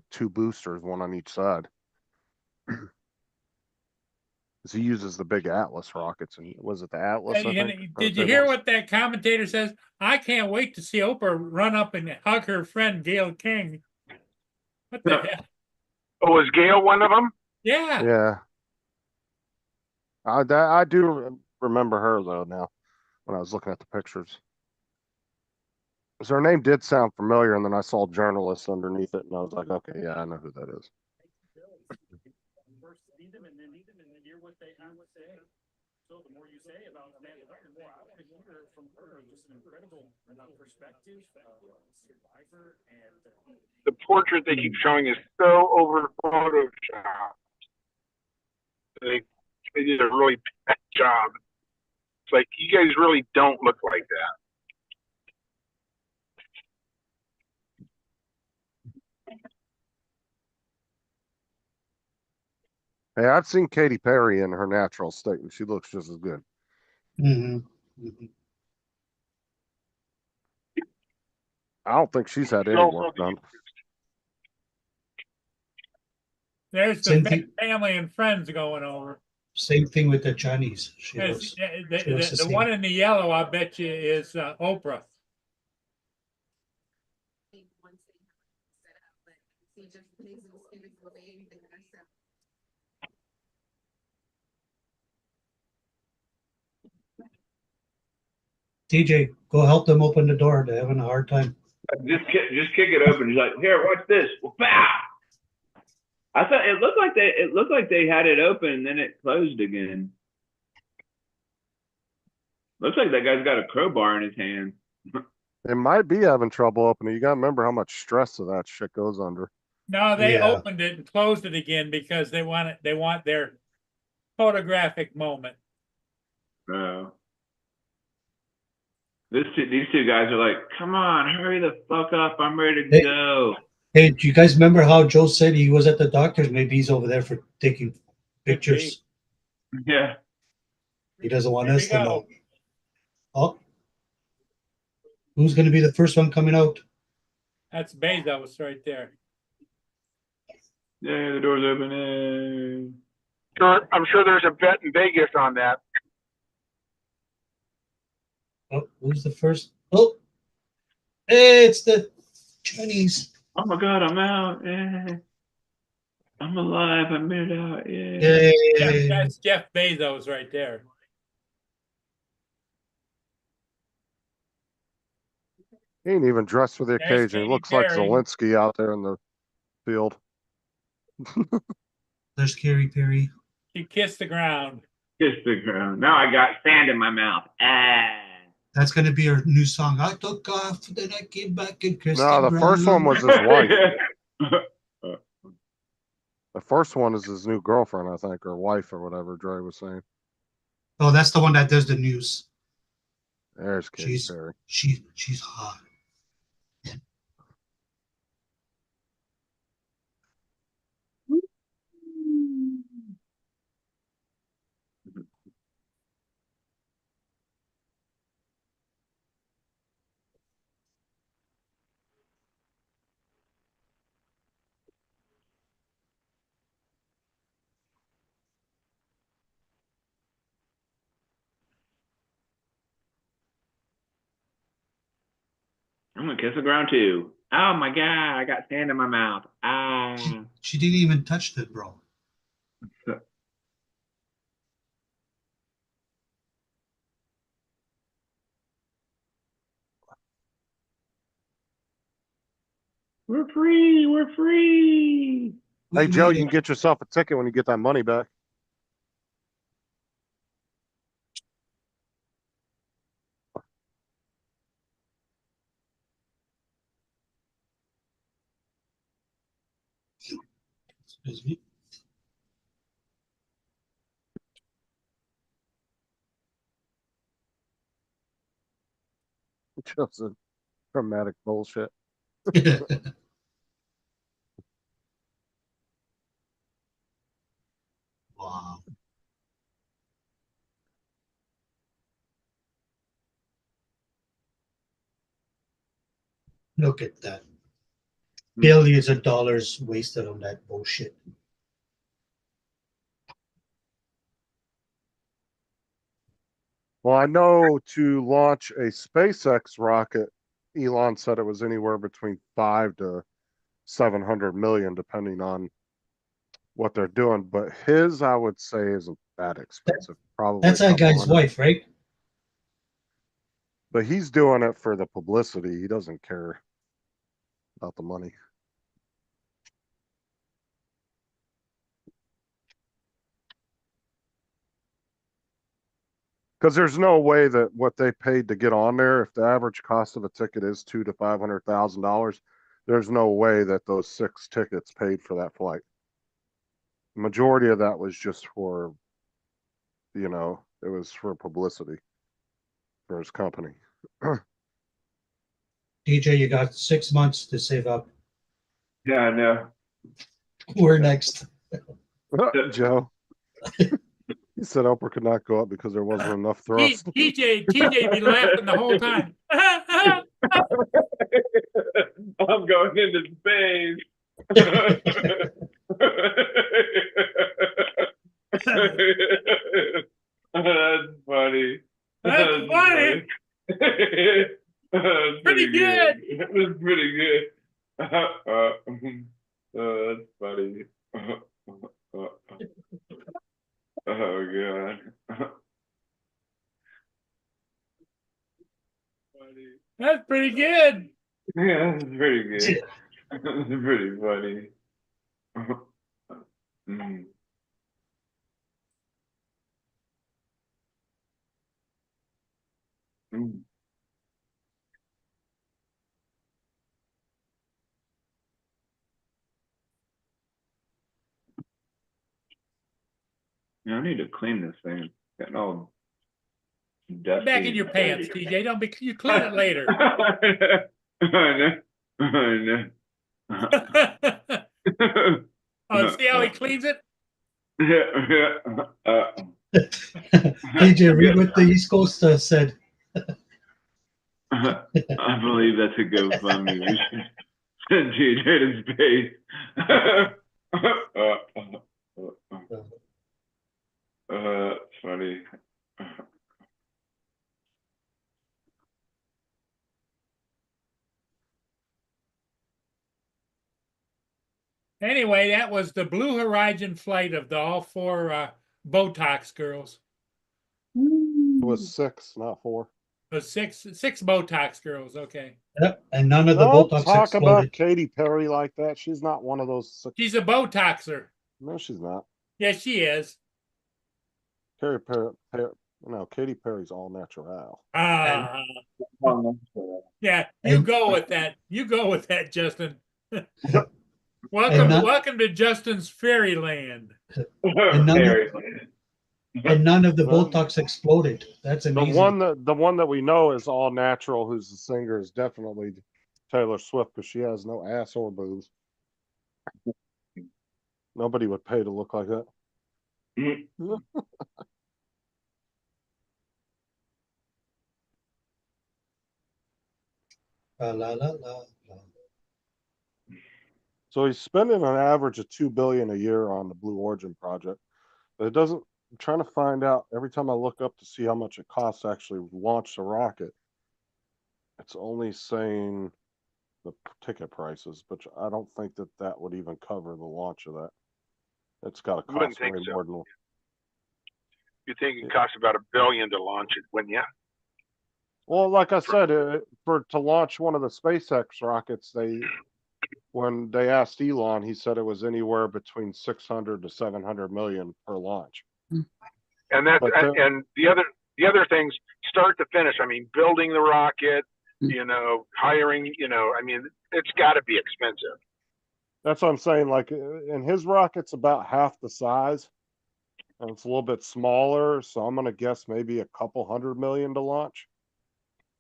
two boosters, one on each side. Because he uses the big Atlas rockets. And was it the Atlas? I And think? Or did you big hear ones? what that commentator says? I can't wait to see Oprah run up and hug her friend Gail King. What the hell? Oh, was Gail one of them? Yeah. Yeah. I do remember her though now when I was looking at the pictures. Because her name did sound familiar, and then I saw journalists underneath it, and I was like, okay, yeah, I know who that is. First see them and then hear what they have to say. So the more you say about that, the more I want to hear from her. Just an incredible perspective, survivor, and The portrait they keep showing is so over photoshopped. They did a really bad job. It's like, you guys really don't look like that. Hey, I've seen Katy Perry in her natural state, and she looks just as good. I don't think she's had any work done. There's the Same big thing. family and friends going over. Same thing with the Chinese. She Yes, looks, the, she looks the, the the same. one in the yellow, I bet you, is Oprah. just makes the skin exfoliate and accept. TJ, go help them open the door. They're having a hard time. Just kick it open. He's like, here, watch this. Well, bah! I thought it looked like they had it open and then it closed again. Looks like that guy's got a crowbar in his hand. They might be having trouble opening. You gotta remember how much stress of that shit goes under. No, they Yeah. opened it and closed it again because they want their photographic moment. Oh. These two guys are like, come on, hurry the fuck up. I'm ready to Hey. go. Hey, do you guys remember how Joe said he was at the doctor's? Maybe he's over there for taking pictures. Yeah. He doesn't want Here us we to go. know. Oh. Who's going to be the first one coming out? That's Bezos right there. Yeah, the door's opening. Sure, I'm sure there's a bet in Vegas on that. Oh, who's the first? Oh, hey, it's the Chinese. Oh my god, I'm out. Yeah. I'm alive. I made it out. Yeah. Yay. That's Jeff Bezos right there. He ain't even dressed for the There's occasion. He Katy looks like Perry. Zelensky out there in the field. There's Katy Perry. She kissed the ground. Kiss the ground. Now I got sand in my mouth. Ah. That's going to be our new song. I took off, then I came back and kissed No, the first one was his wife. The first one is his new girlfriend, I think, or wife, or whatever Dre was saying. Oh, that's the one that does the news. There's Katy She's Perry. she's hot. I'm gonna kiss the ground too. Oh my god, I got sand in my mouth. Ah. She didn't even touch it, bro. We're free. We're free. Hey, We Joe, made you can it. get yourself a ticket when you get that money back. Excuse me. Just a dramatic bullshit. Wow. Look at that. Billions of dollars wasted on that bullshit. Well, I know to launch a SpaceX rocket, Elon said it was anywhere between 5 to 700 million, depending on what they're doing. But his, I would say, isn't that expensive. Probably That's a that couple guy's hundred. wife, right? But he's doing it for the publicity. He doesn't care about the money. Because there's no way that what they paid to get on there, if the average cost of a ticket is $200,000 to $500,000, there's no way that those 6 tickets paid for that flight. The majority of that was just for, it was for publicity for his company. DJ, you got 6 months to save up. Yeah, I know. We're next. Joe. He said Oprah could not go up because there wasn't enough thrust. TJ be laughing the whole time. I'm going into space. That's funny. That's funny. That's Pretty good. It was pretty good. Oh, that's funny. Oh god. That's pretty good. Yeah, that's pretty good. That's pretty funny. Mm. Mm. Yeah, I need to clean this thing. It's getting all dusty. Back in your and pants, dirty. TJ. Don't be. You clean it later. I know. Oh, see how he cleans it? Yeah. TJ, read what the East Coast said. I believe that's a GoFundMe. We should send TJ to space. It's funny. Anyway, that was the Blue Horizon flight of the all four Botox girls. It was 6, not 4. The six Botox girls. Okay. Yep, and none of the Don't Botox talk about exploded. Katy Perry like that. She's not one of those. She's a Botoxer. No, she's not. Yes, she is. Katy Perry's all natural. Ah. Yeah, you go with that. You go with that, Justin. Welcome to Justin's Fairyland. And none of the Botox exploded. That's amazing. The one that we know is all natural, who's the singer, is definitely Taylor Swift, because she has no ass or boobs. Nobody would pay to look like that. La, la, la, la. So he's spending an average of $2 billion a year on the Blue Origin project. But it doesn't. I'm trying to find out every time I look up to see how much it costs to actually launch the rocket. It's only saying the ticket prices, but I don't think that would even cover the launch of that. It's got to cost way more than. You think it costs about $1 billion to launch it, wouldn't you? Well, like I said, to launch one of the SpaceX rockets, when they asked Elon, he said it was anywhere between 600 to 700 million per launch. And that's and the other things, start to finish. I mean, building the rocket, hiring, I mean, it's got to be expensive. That's what I'm saying. Like, and his rocket's about half the size, and it's a little bit smaller. So I'm gonna guess maybe a couple $100 million to launch,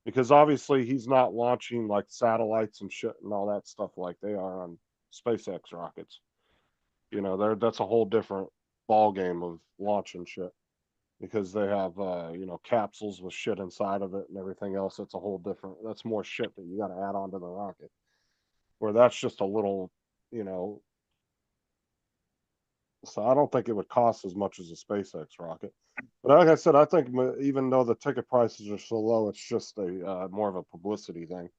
because obviously he's not launching like satellites and shit and all that stuff like they are on SpaceX rockets. That's a whole different ball game of launching shit, because they have capsules with shit inside of it and everything else. That's more shit that you got to add onto the rocket, where that's just a little, so I don't think it would cost as much as a SpaceX rocket. But like I said, I think even though the ticket prices are so low, it's just a more of a publicity thing.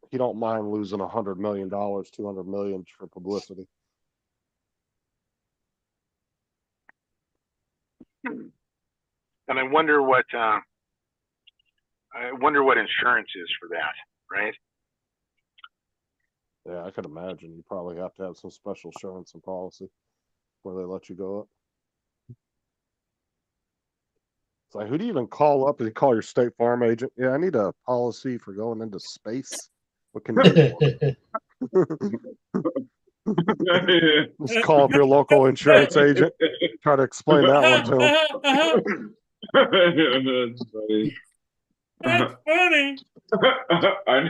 He don't mind losing $100 million, $200 million for publicity. And I wonder what insurance is for that, right? Yeah, I could imagine you probably have to have some special insurance and policy where they let you go up. It's like, who do you even call up? Do you call your State Farm agent? Yeah, I need a policy for going into space. What can you do? Just call up your local insurance agent. Try to explain that one to him. That's funny. I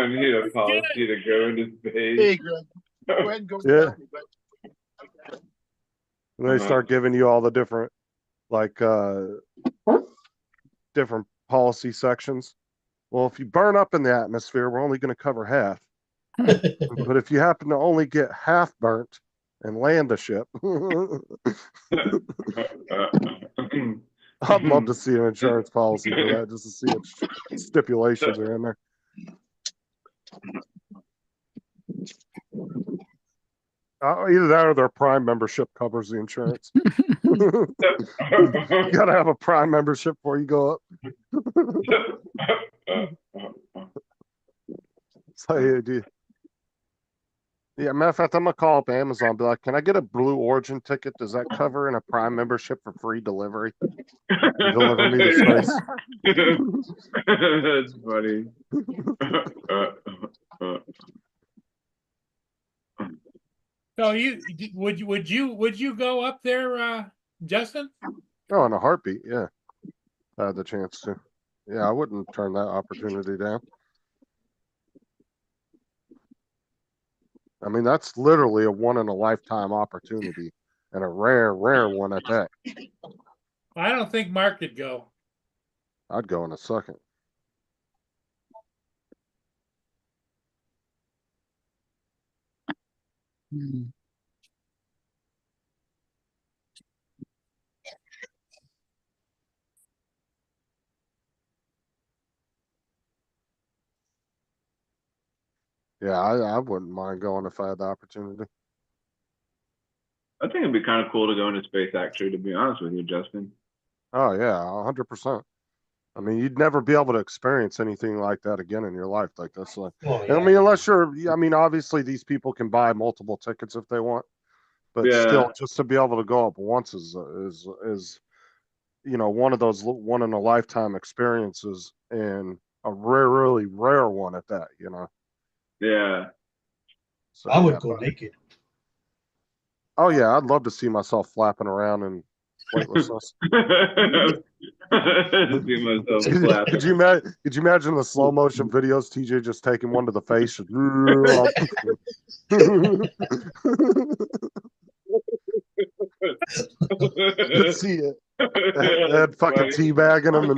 need a policy to go into space. Hey, Greg. Go ahead and go. Yeah. And they start giving you all the different, different policy sections. Well, if you burn up in the atmosphere, we're only going to cover half. But if you happen to only get half burnt and land the ship, I'd love to see an insurance policy for that, just to see what stipulations are in there. Either that or their Prime membership covers the insurance. You gotta have a Prime membership before you go up. So yeah, matter of fact, I'm gonna call up Amazon and be like, can I get a Blue Origin ticket? Does that cover in a Prime membership for free delivery? Deliver me to space. That's funny. So would you go up there, Justin? Oh, in a heartbeat, yeah. I had the chance to. Yeah, I wouldn't turn that opportunity down. I mean, that's literally a one in a lifetime opportunity and a rare one at that. I don't think Mark could go. I'd go in a second. Yeah, I wouldn't mind going if I had the opportunity. I think it'd be kind of cool to go into space, actually, to be honest with you, Justin. Oh yeah, 100%. I mean, you'd never be able to experience anything like that again in your life. Like that's like, Oh, I mean, yeah. unless I mean, obviously these people can buy multiple tickets if they want, but Yeah. still, just to be able to go up once is one of those one in a lifetime experiences, and a really rare one at that. Yeah. So, I would yeah, go naked. Oh yeah, I'd love to see myself flapping around in weightlessness. See myself flapping. Could you imagine the slow motion videos? TJ just taking one to the face. Just see it. That fucking teabagging him in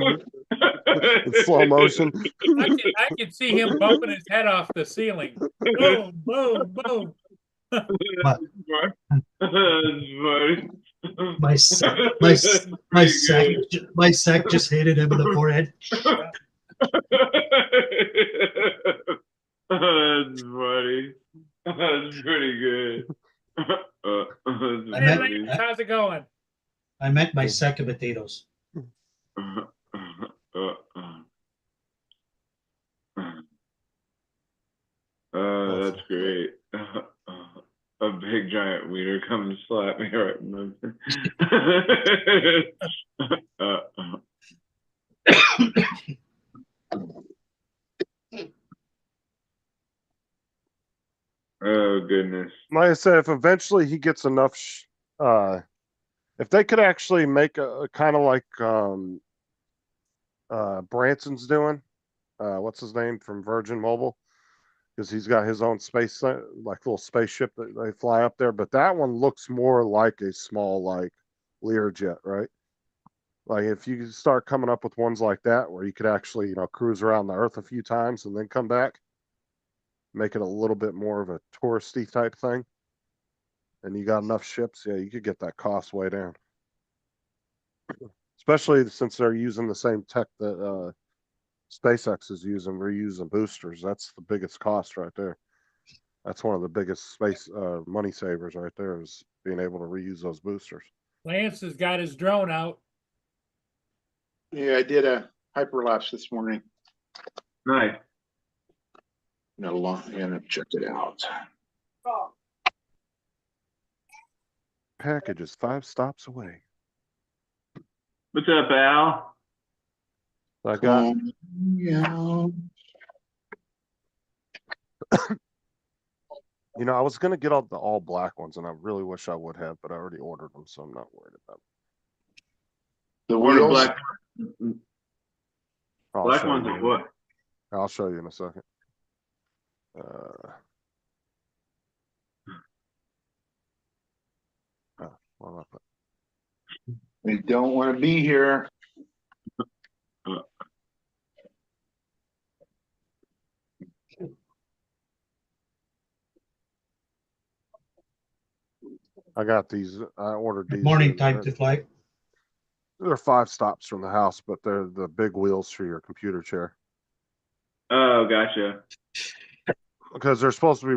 slow motion. I can see him bumping his head off the ceiling. Boom, boom, boom. My sack just hit him in the forehead. That's funny. That's pretty good. Hey, ladies, how's it going? I meant my sack of potatoes. That's great. A big giant wiener comes and slap me right in the. Oh goodness. Like I said, if eventually he gets enough, if they could actually make a kind of like Branson's doing, what's his name from Virgin Mobile, because he's got his own space, like little spaceship that they fly up there. But that one looks more like a small, like Learjet, right? Like if you start coming up with ones like that, where you could actually, cruise around the Earth a few times and then come back, make it a little bit more of a touristy type thing, and you got enough ships, yeah, you could get that cost way down. Especially since they're using the same tech that SpaceX is using, reusing boosters. That's the biggest cost right there. That's one of the biggest space money savers right there, is being able to reuse those boosters. Lance has got his drone out. Yeah, I did a hyperlapse this morning. Nice. Not a long, and I checked it out. Package is 5 stops away. What's up, Al? I got. Yeah. I was gonna get all the all black ones, and I really wish I would have, but I already ordered them, so I'm not worried about it. The wheels. Black I'll show ones you. are what? I'll show you in a second. They don't want to be here. I got these. I ordered these. Morning time to fly. They're 5 stops from the house, but they're the big wheels for your computer chair. Oh, gotcha. Because they're supposed to be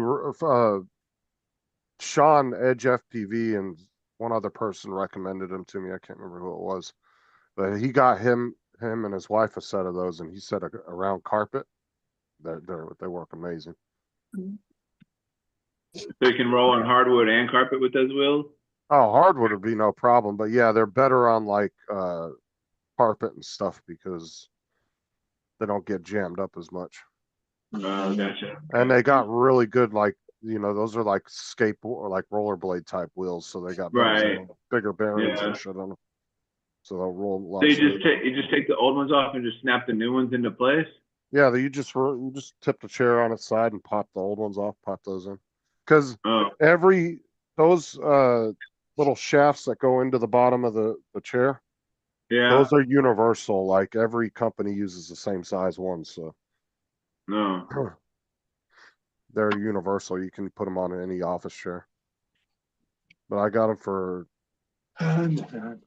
Sean Edge FPV and one other person recommended him to me. I can't remember who it was, but he got him and his wife a set of those, and he said a round carpet. They work amazing. So you can roll on hardwood and carpet with those wheels? Oh, hardwood would be no problem, but yeah, they're better on like carpet and stuff because they don't get jammed up as much. Oh, gotcha. And they got really good, like, those are like skateboard or like rollerblade type wheels, so they got Right. bigger bearings Yeah. and shit on them. So they'll roll a lot So you smoother. just take the old ones off and just snap the new ones into place? Yeah, you just tip the chair on its side and pop the old ones off, pop those in. Because Oh, those little shafts that go into the bottom of the chair, yeah. those are universal. Like every company uses the same size ones, so No. they're universal. You can put them on any office chair. But I got them for. I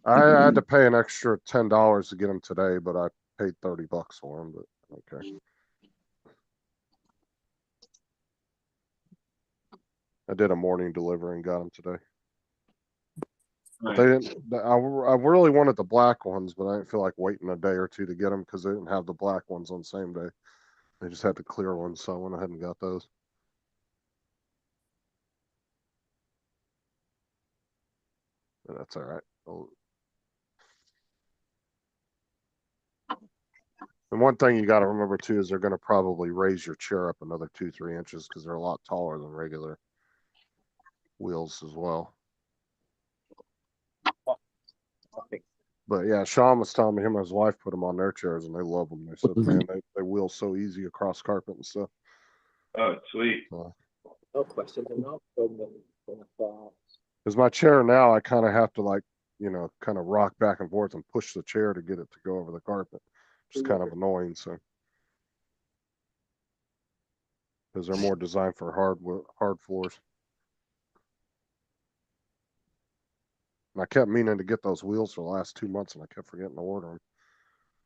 had to pay an extra $10 to get them today, but I paid $30 for them. But okay. I did a morning delivery and got them today. But they didn't. I really wanted the black ones, but I didn't feel like waiting a day or two to get them because they didn't have the black ones on the same day. They just had the clear ones, so I went ahead and got those. But that's all right. And one thing you got to remember too is they're going to probably raise your chair up another 2-3 inches because they're a lot taller than regular wheels as well. But yeah, Sean was telling me him and his wife put them on their chairs and they love them. They said, man, they wheel so easy across carpet and stuff. Oh, sweet. No questions. I'm not Because my chair now, I kind of have to like, kind of rock back and forth and push the chair to get it to go over the carpet. Which is kind of annoying. So, because they're more designed for hard floors. And I kept meaning to get those wheels for the last 2 months, and I kept forgetting to order them.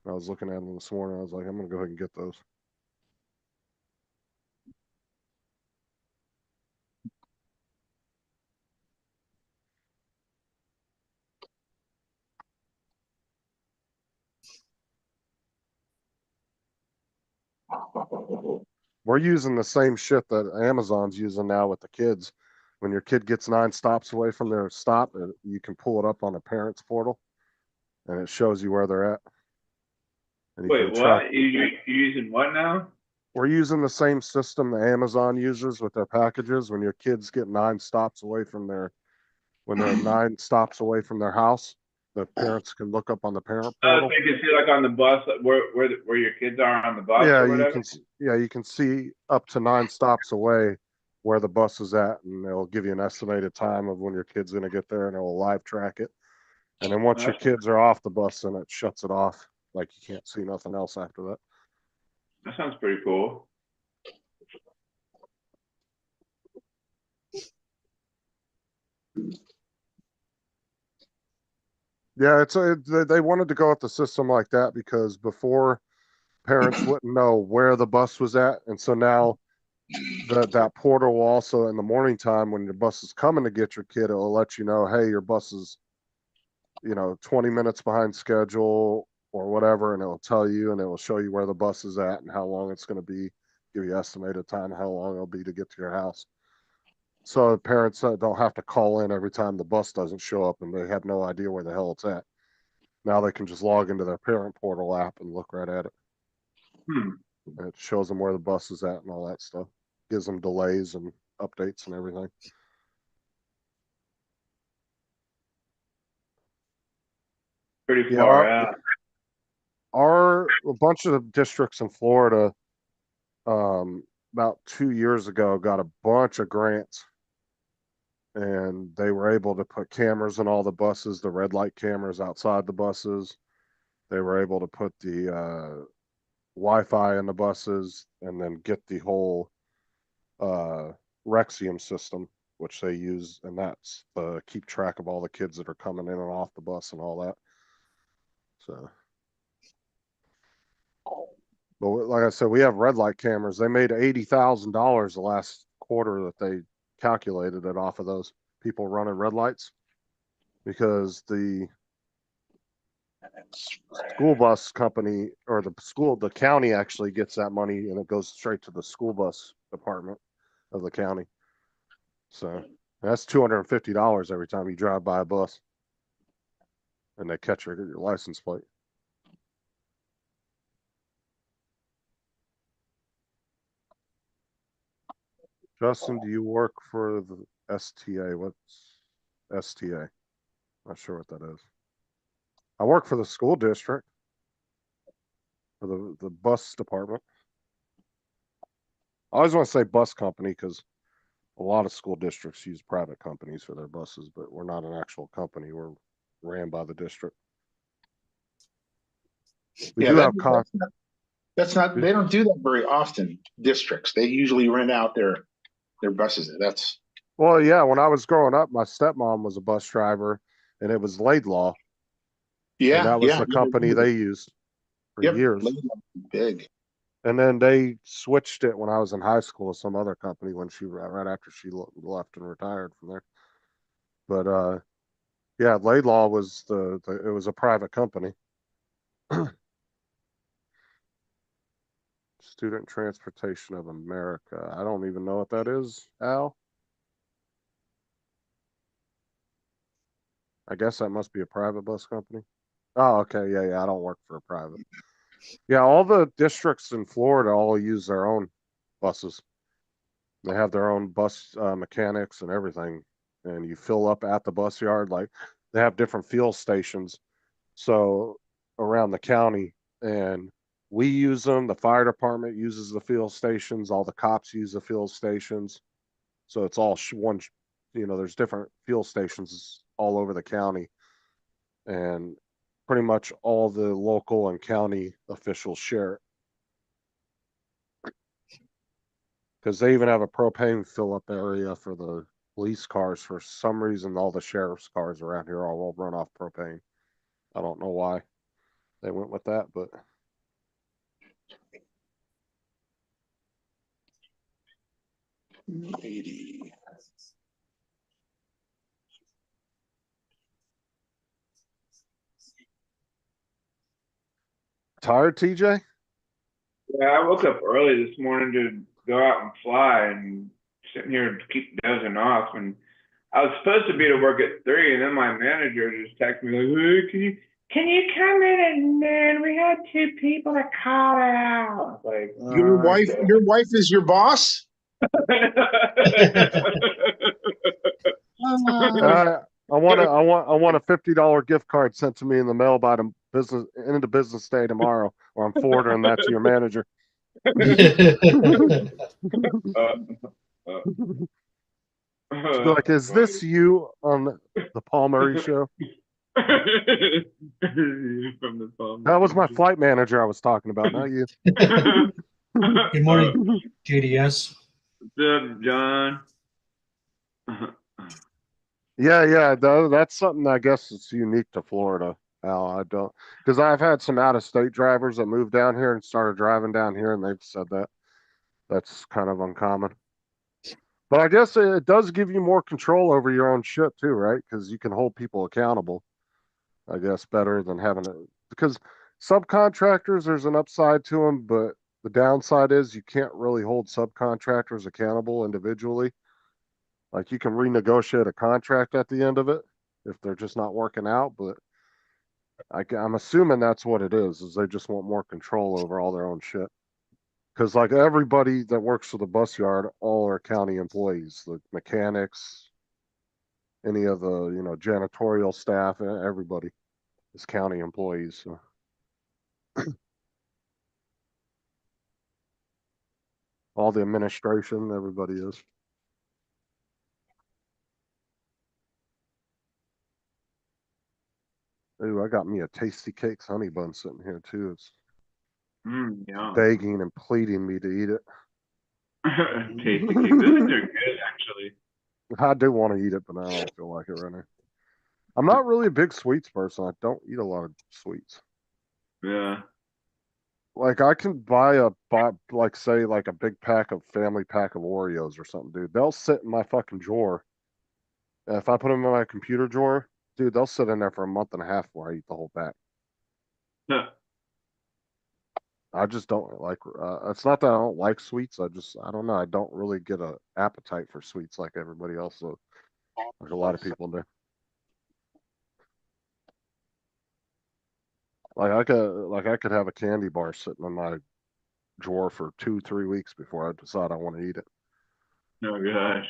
And I was looking at them this morning. I was like, I'm gonna go ahead and get those. We're using the same shit that Amazon's using now with the kids. When your kid gets 9 stops away from their stop, you can pull it up on a parent's portal, and it shows you where they're at. And you Wait, can track. what? You using what now? We're using the same system that Amazon uses with their packages. When your kids get 9 stops away from when they're 9 stops away from their house, the parents can look up on the parent So portal. you can see like on the bus where your kids are on the bus Yeah, or you whatever? you can see up to 9 stops away where the bus is at, and it'll give you an estimated time of when your kid's gonna get there, and it'll live track it. And then once your kids are off the bus, then it shuts it off. Like you can't see nothing else after that. That sounds pretty cool. Yeah, they wanted to go with the system like that because before parents wouldn't know where the bus was at, and so now that portal will also in the morning time when your bus is coming to get your kid, it'll let you know, hey, your bus is 20 minutes behind schedule or whatever, and it'll tell you and it will show you where the bus is at and how long it's going to be, give you estimated time how long it'll be to get to your house. So the parents don't have to call in every time the bus doesn't show up and they have no idea where the hell it's at. Now they can just log into their parent portal app and look right at it. And it shows them where the bus is at and all that stuff. Gives them delays and updates and everything. Pretty far out. A bunch of the districts in Florida, about 2 years ago, got a bunch of grants, and they were able to put cameras in all the buses, the red light cameras outside the buses. They were able to put the Wi-Fi in the buses, and then get the whole Rexium system, which they use, and that's keep track of all the kids that are coming in and off the bus and all that. So, but like I said, we have red light cameras. They made $80,000 the last quarter that they calculated it off of those people running red lights. Because the school bus company or the county actually gets that money and it goes straight to the school bus department of the county. So that's $250 every time you drive by a bus and they catch your license plate. Justin, do you work for the STA? What's STA? Not sure what that is. I work for the school district, for the bus department. I always want to say bus company because a lot of school districts use private companies for their buses, but we're not an actual company. We're ran by the district. We Yeah, do have that's not, they don't do that very often, districts. They usually rent out their buses. That's, well, yeah, when I was growing up, my stepmom was a bus driver and it was Laidlaw. yeah, And that was yeah. the company they used for Yep, years. big. And then they switched it when I was in high school to some other company when right after she left and retired from there. But yeah, Laidlaw was it was a private company. Student Transportation of America. I don't even know what that is, Al. I guess that must be a private bus company. Oh, okay. Yeah. I don't work for a private. Yeah, all the districts in Florida all use their own buses. They have their own bus mechanics and everything. And you fill up at the bus yard. Like they have different fuel stations. So around the county, and we use them. The fire department uses the fuel stations. All the cops use the fuel stations. So it's all one, there's different fuel stations all over the county. And pretty much all the local and county officials share it. Because they even have a propane fill up area for the police cars. For some reason, all the sheriff's cars around here all run off propane. I don't know why they went with that, but. $80. Tired, TJ? Yeah, I woke up early this morning to go out and fly and sitting here to keep dozing off. And I was supposed to be to work at 3, and then my manager just texted me like, "Hey, can you come in at noon? We had 2 people that called out." Like, Your wife is your boss? I want a $50 gift card sent to me in the mail by the end of business day tomorrow, or I'm forwarding that to your manager. Like, is this you on the Paul Murray show? From the that was my flight manager I was talking about, not you. Good morning, JDS. What's up, John? Yeah, that's something I guess it's unique to Florida. Al, I don't, because I've had some out-of-state drivers that moved down here and started driving down here, and they've said that that's kind of uncommon. But I guess it does give you more control over your own shit too, right? Because you can hold people accountable, I guess, better than having it. Because subcontractors, there's an upside to them, but the downside is you can't really hold subcontractors accountable individually. Like you can renegotiate a contract at the end of it if they're just not working out, but I'm assuming that's what it is they just want more control over all their own shit. Because like everybody that works for the bus yard, all are county employees, the mechanics, any of the, janitorial staff, everybody is county employees. So. All the administration, everybody is. Ooh, I got me a Tasty Cakes honey bun sitting here too. It's begging and pleading me to eat it. Tasty Cakes, those are good actually. I do want to eat it, but I don't feel like it right now. I'm not really a big sweets person. I don't eat a lot of sweets. Yeah. Like I can buy like say like a big pack of family pack of Oreos or something, dude. They'll sit in my fucking drawer. If I put them in my computer drawer, dude, they'll sit in there for a month and a half before I eat the whole pack. Huh. I just don't like. It's not that I don't like sweets. I don't know. I don't really get a appetite for sweets like everybody else. So, like a lot of people do. Like I could have a candy bar sitting in my drawer for 2-3 weeks before I decide I want to eat it. Oh gosh.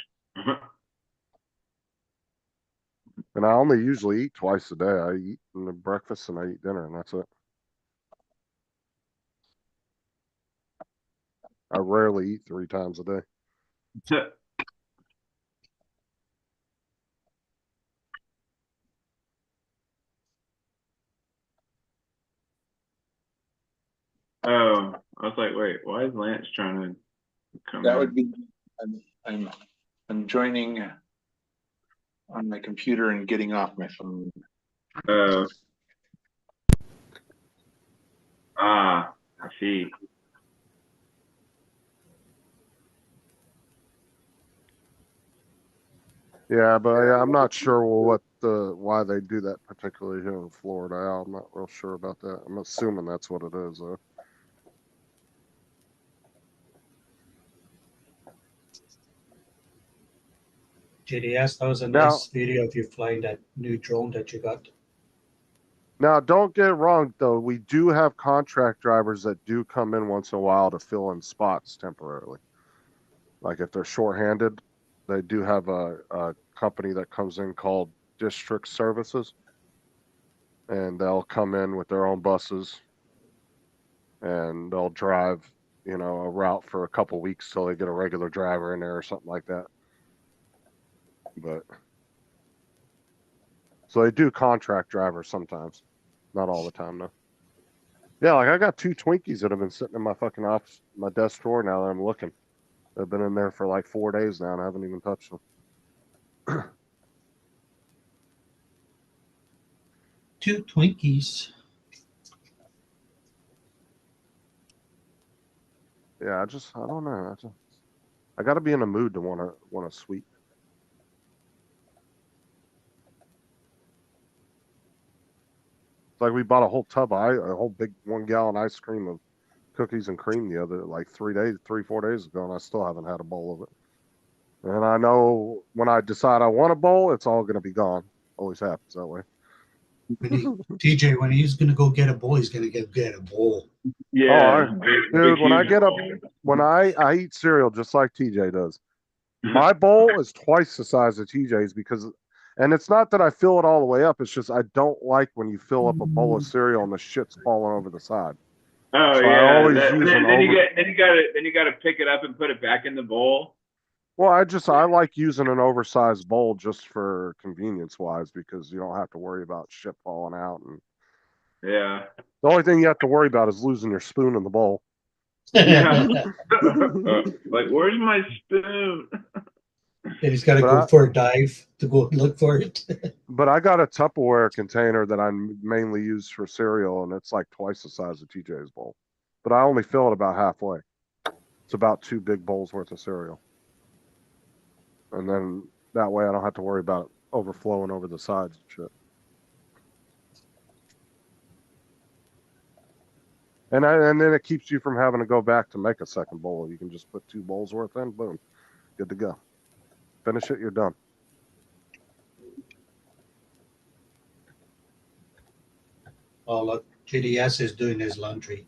And I only usually eat twice a day. I eat in the breakfast and I eat dinner, and that's it. I rarely eat 3 times a day. Oh, I was like, wait, why is Lance trying to come That in? would be, I'm joining on my computer and getting off my phone. I see. Yeah, but I'm not sure why they do that particularly here in Florida. I'm not real sure about that. I'm assuming that's what it is, though. JDS, that was a Now- nice video of you flying that new drone that you got. Now, don't get it wrong, though. We do have contract drivers that do come in once in a while to fill in spots temporarily. Like if they're shorthanded, they do have a company that comes in called District Services, and they'll come in with their own buses, and they'll drive, a route for a couple weeks till they get a regular driver in there or something like that. But so they do contract drivers sometimes, not all the time though. Yeah, like I got 2 Twinkies that have been sitting in my fucking office, my desk drawer now that I'm looking. They've been in there for like 4 days now and I haven't even touched them. 2 Twinkies. Yeah, I don't know. I got to be in a mood to want a sweet. It's like we bought a whole tub of a whole big 1-gallon ice cream of cookies and cream the other like 4 days ago, and I still haven't had a bowl of it. And I know when I decide I want a bowl, it's all gonna be gone. Always happens that way. TJ, when he's gonna go get a bowl, he's gonna get a bowl. Yeah, dude. When I eat cereal just like TJ does. My bowl is twice the size of TJ's and it's not that I fill it all the way up. It's just I don't like when you fill up a bowl of cereal and the shit's falling over the side. Oh So yeah, I always use then you gotta pick it up and put it back in the bowl. Well, I like using an oversized bowl just for convenience wise because you don't have to worry about shit falling out. And yeah, the only thing you have to worry about is losing your spoon in the bowl. Yeah. Like, where's my spoon? And he's got to go for a dive to go look for it. But I got a Tupperware container that I mainly use for cereal, and it's like twice the size of TJ's bowl. But I only fill it about halfway. It's about 2 big bowls worth of cereal. And then that way I don't have to worry about it overflowing over the sides and shit. And then it keeps you from having to go back to make a second bowl. You can just put 2 bowls worth in, boom, good to go. Finish it, you're done. Oh, look, JDS is doing his laundry.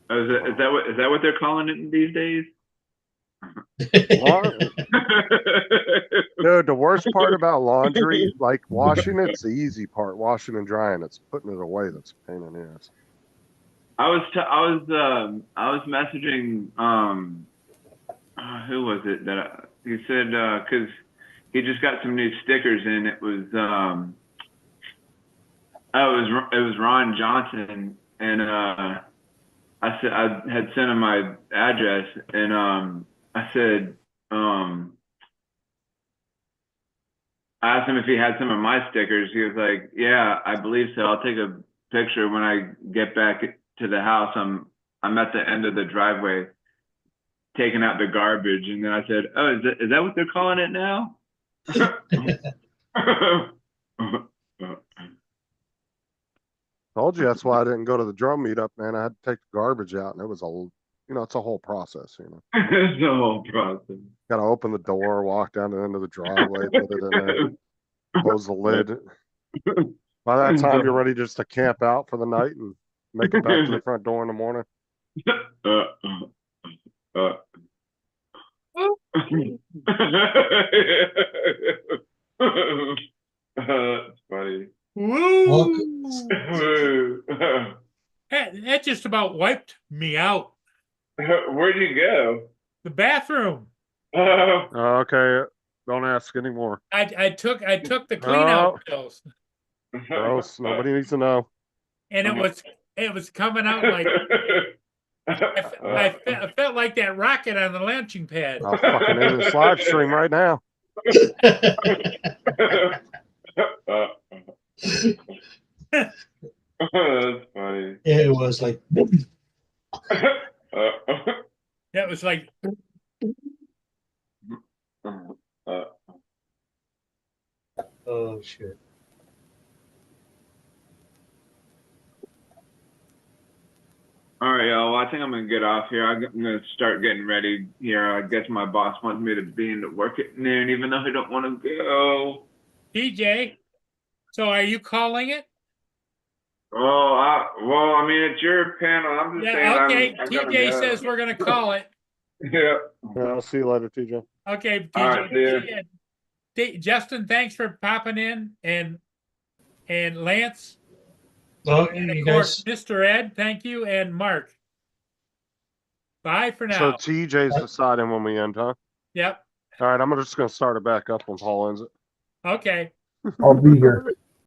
Oh, is that what they're calling it these days? Dude, the worst part about laundry, like washing it's the easy part. Washing and drying, it's putting it away that's a pain in the ass. I was messaging who was it that he said because he just got some new stickers and it was it was Ron Johnson, and I said I had sent him my address, and I said I asked him if he had some of my stickers. He was like, "Yeah, I believe so. I'll take picture when I get back to the house. I'm at the end of the driveway taking out the garbage, and then I said, "Oh, is that what they're calling it now?" Told you that's why I didn't go to the drum meetup, man. I had to take the garbage out, and it was it's a whole process, It's the whole process. Gotta open the door, walk down to the end of the driveway, put it in there, close the lid. By that time, you're ready just to camp out for the night and make it back to the front door in the morning. That's funny. Woo! That just about wiped me out. Where'd you go? The bathroom. Okay, don't ask anymore. I took the clean out pills, Gross. Nobody needs to know. and it was coming out like I felt like that rocket on the launching pad. I'll fucking end this live stream right now. That's funny. It was like, That was like oh shit. All right, y'all. Well, I think I'm gonna get off here. I'm gonna start getting ready here. I guess my boss wants me to be into work at noon, even though I don't want to go. DJ. So are you calling it? Oh, well, I mean, it's your panel. I'm just saying. Yeah. Okay. I'm gonna TJ go. says we're gonna call it. Yeah. I'll see you later, TJ. Okay. All right, TJ. Justin, thanks for popping in, and Lance. Well, And you of course, guys, Mr. Ed, thank you, and Mark. Bye for So now. TJ's deciding when we end, huh? Yep. All right, I'm just gonna start it back up when Paul ends it. Okay. I'll be here.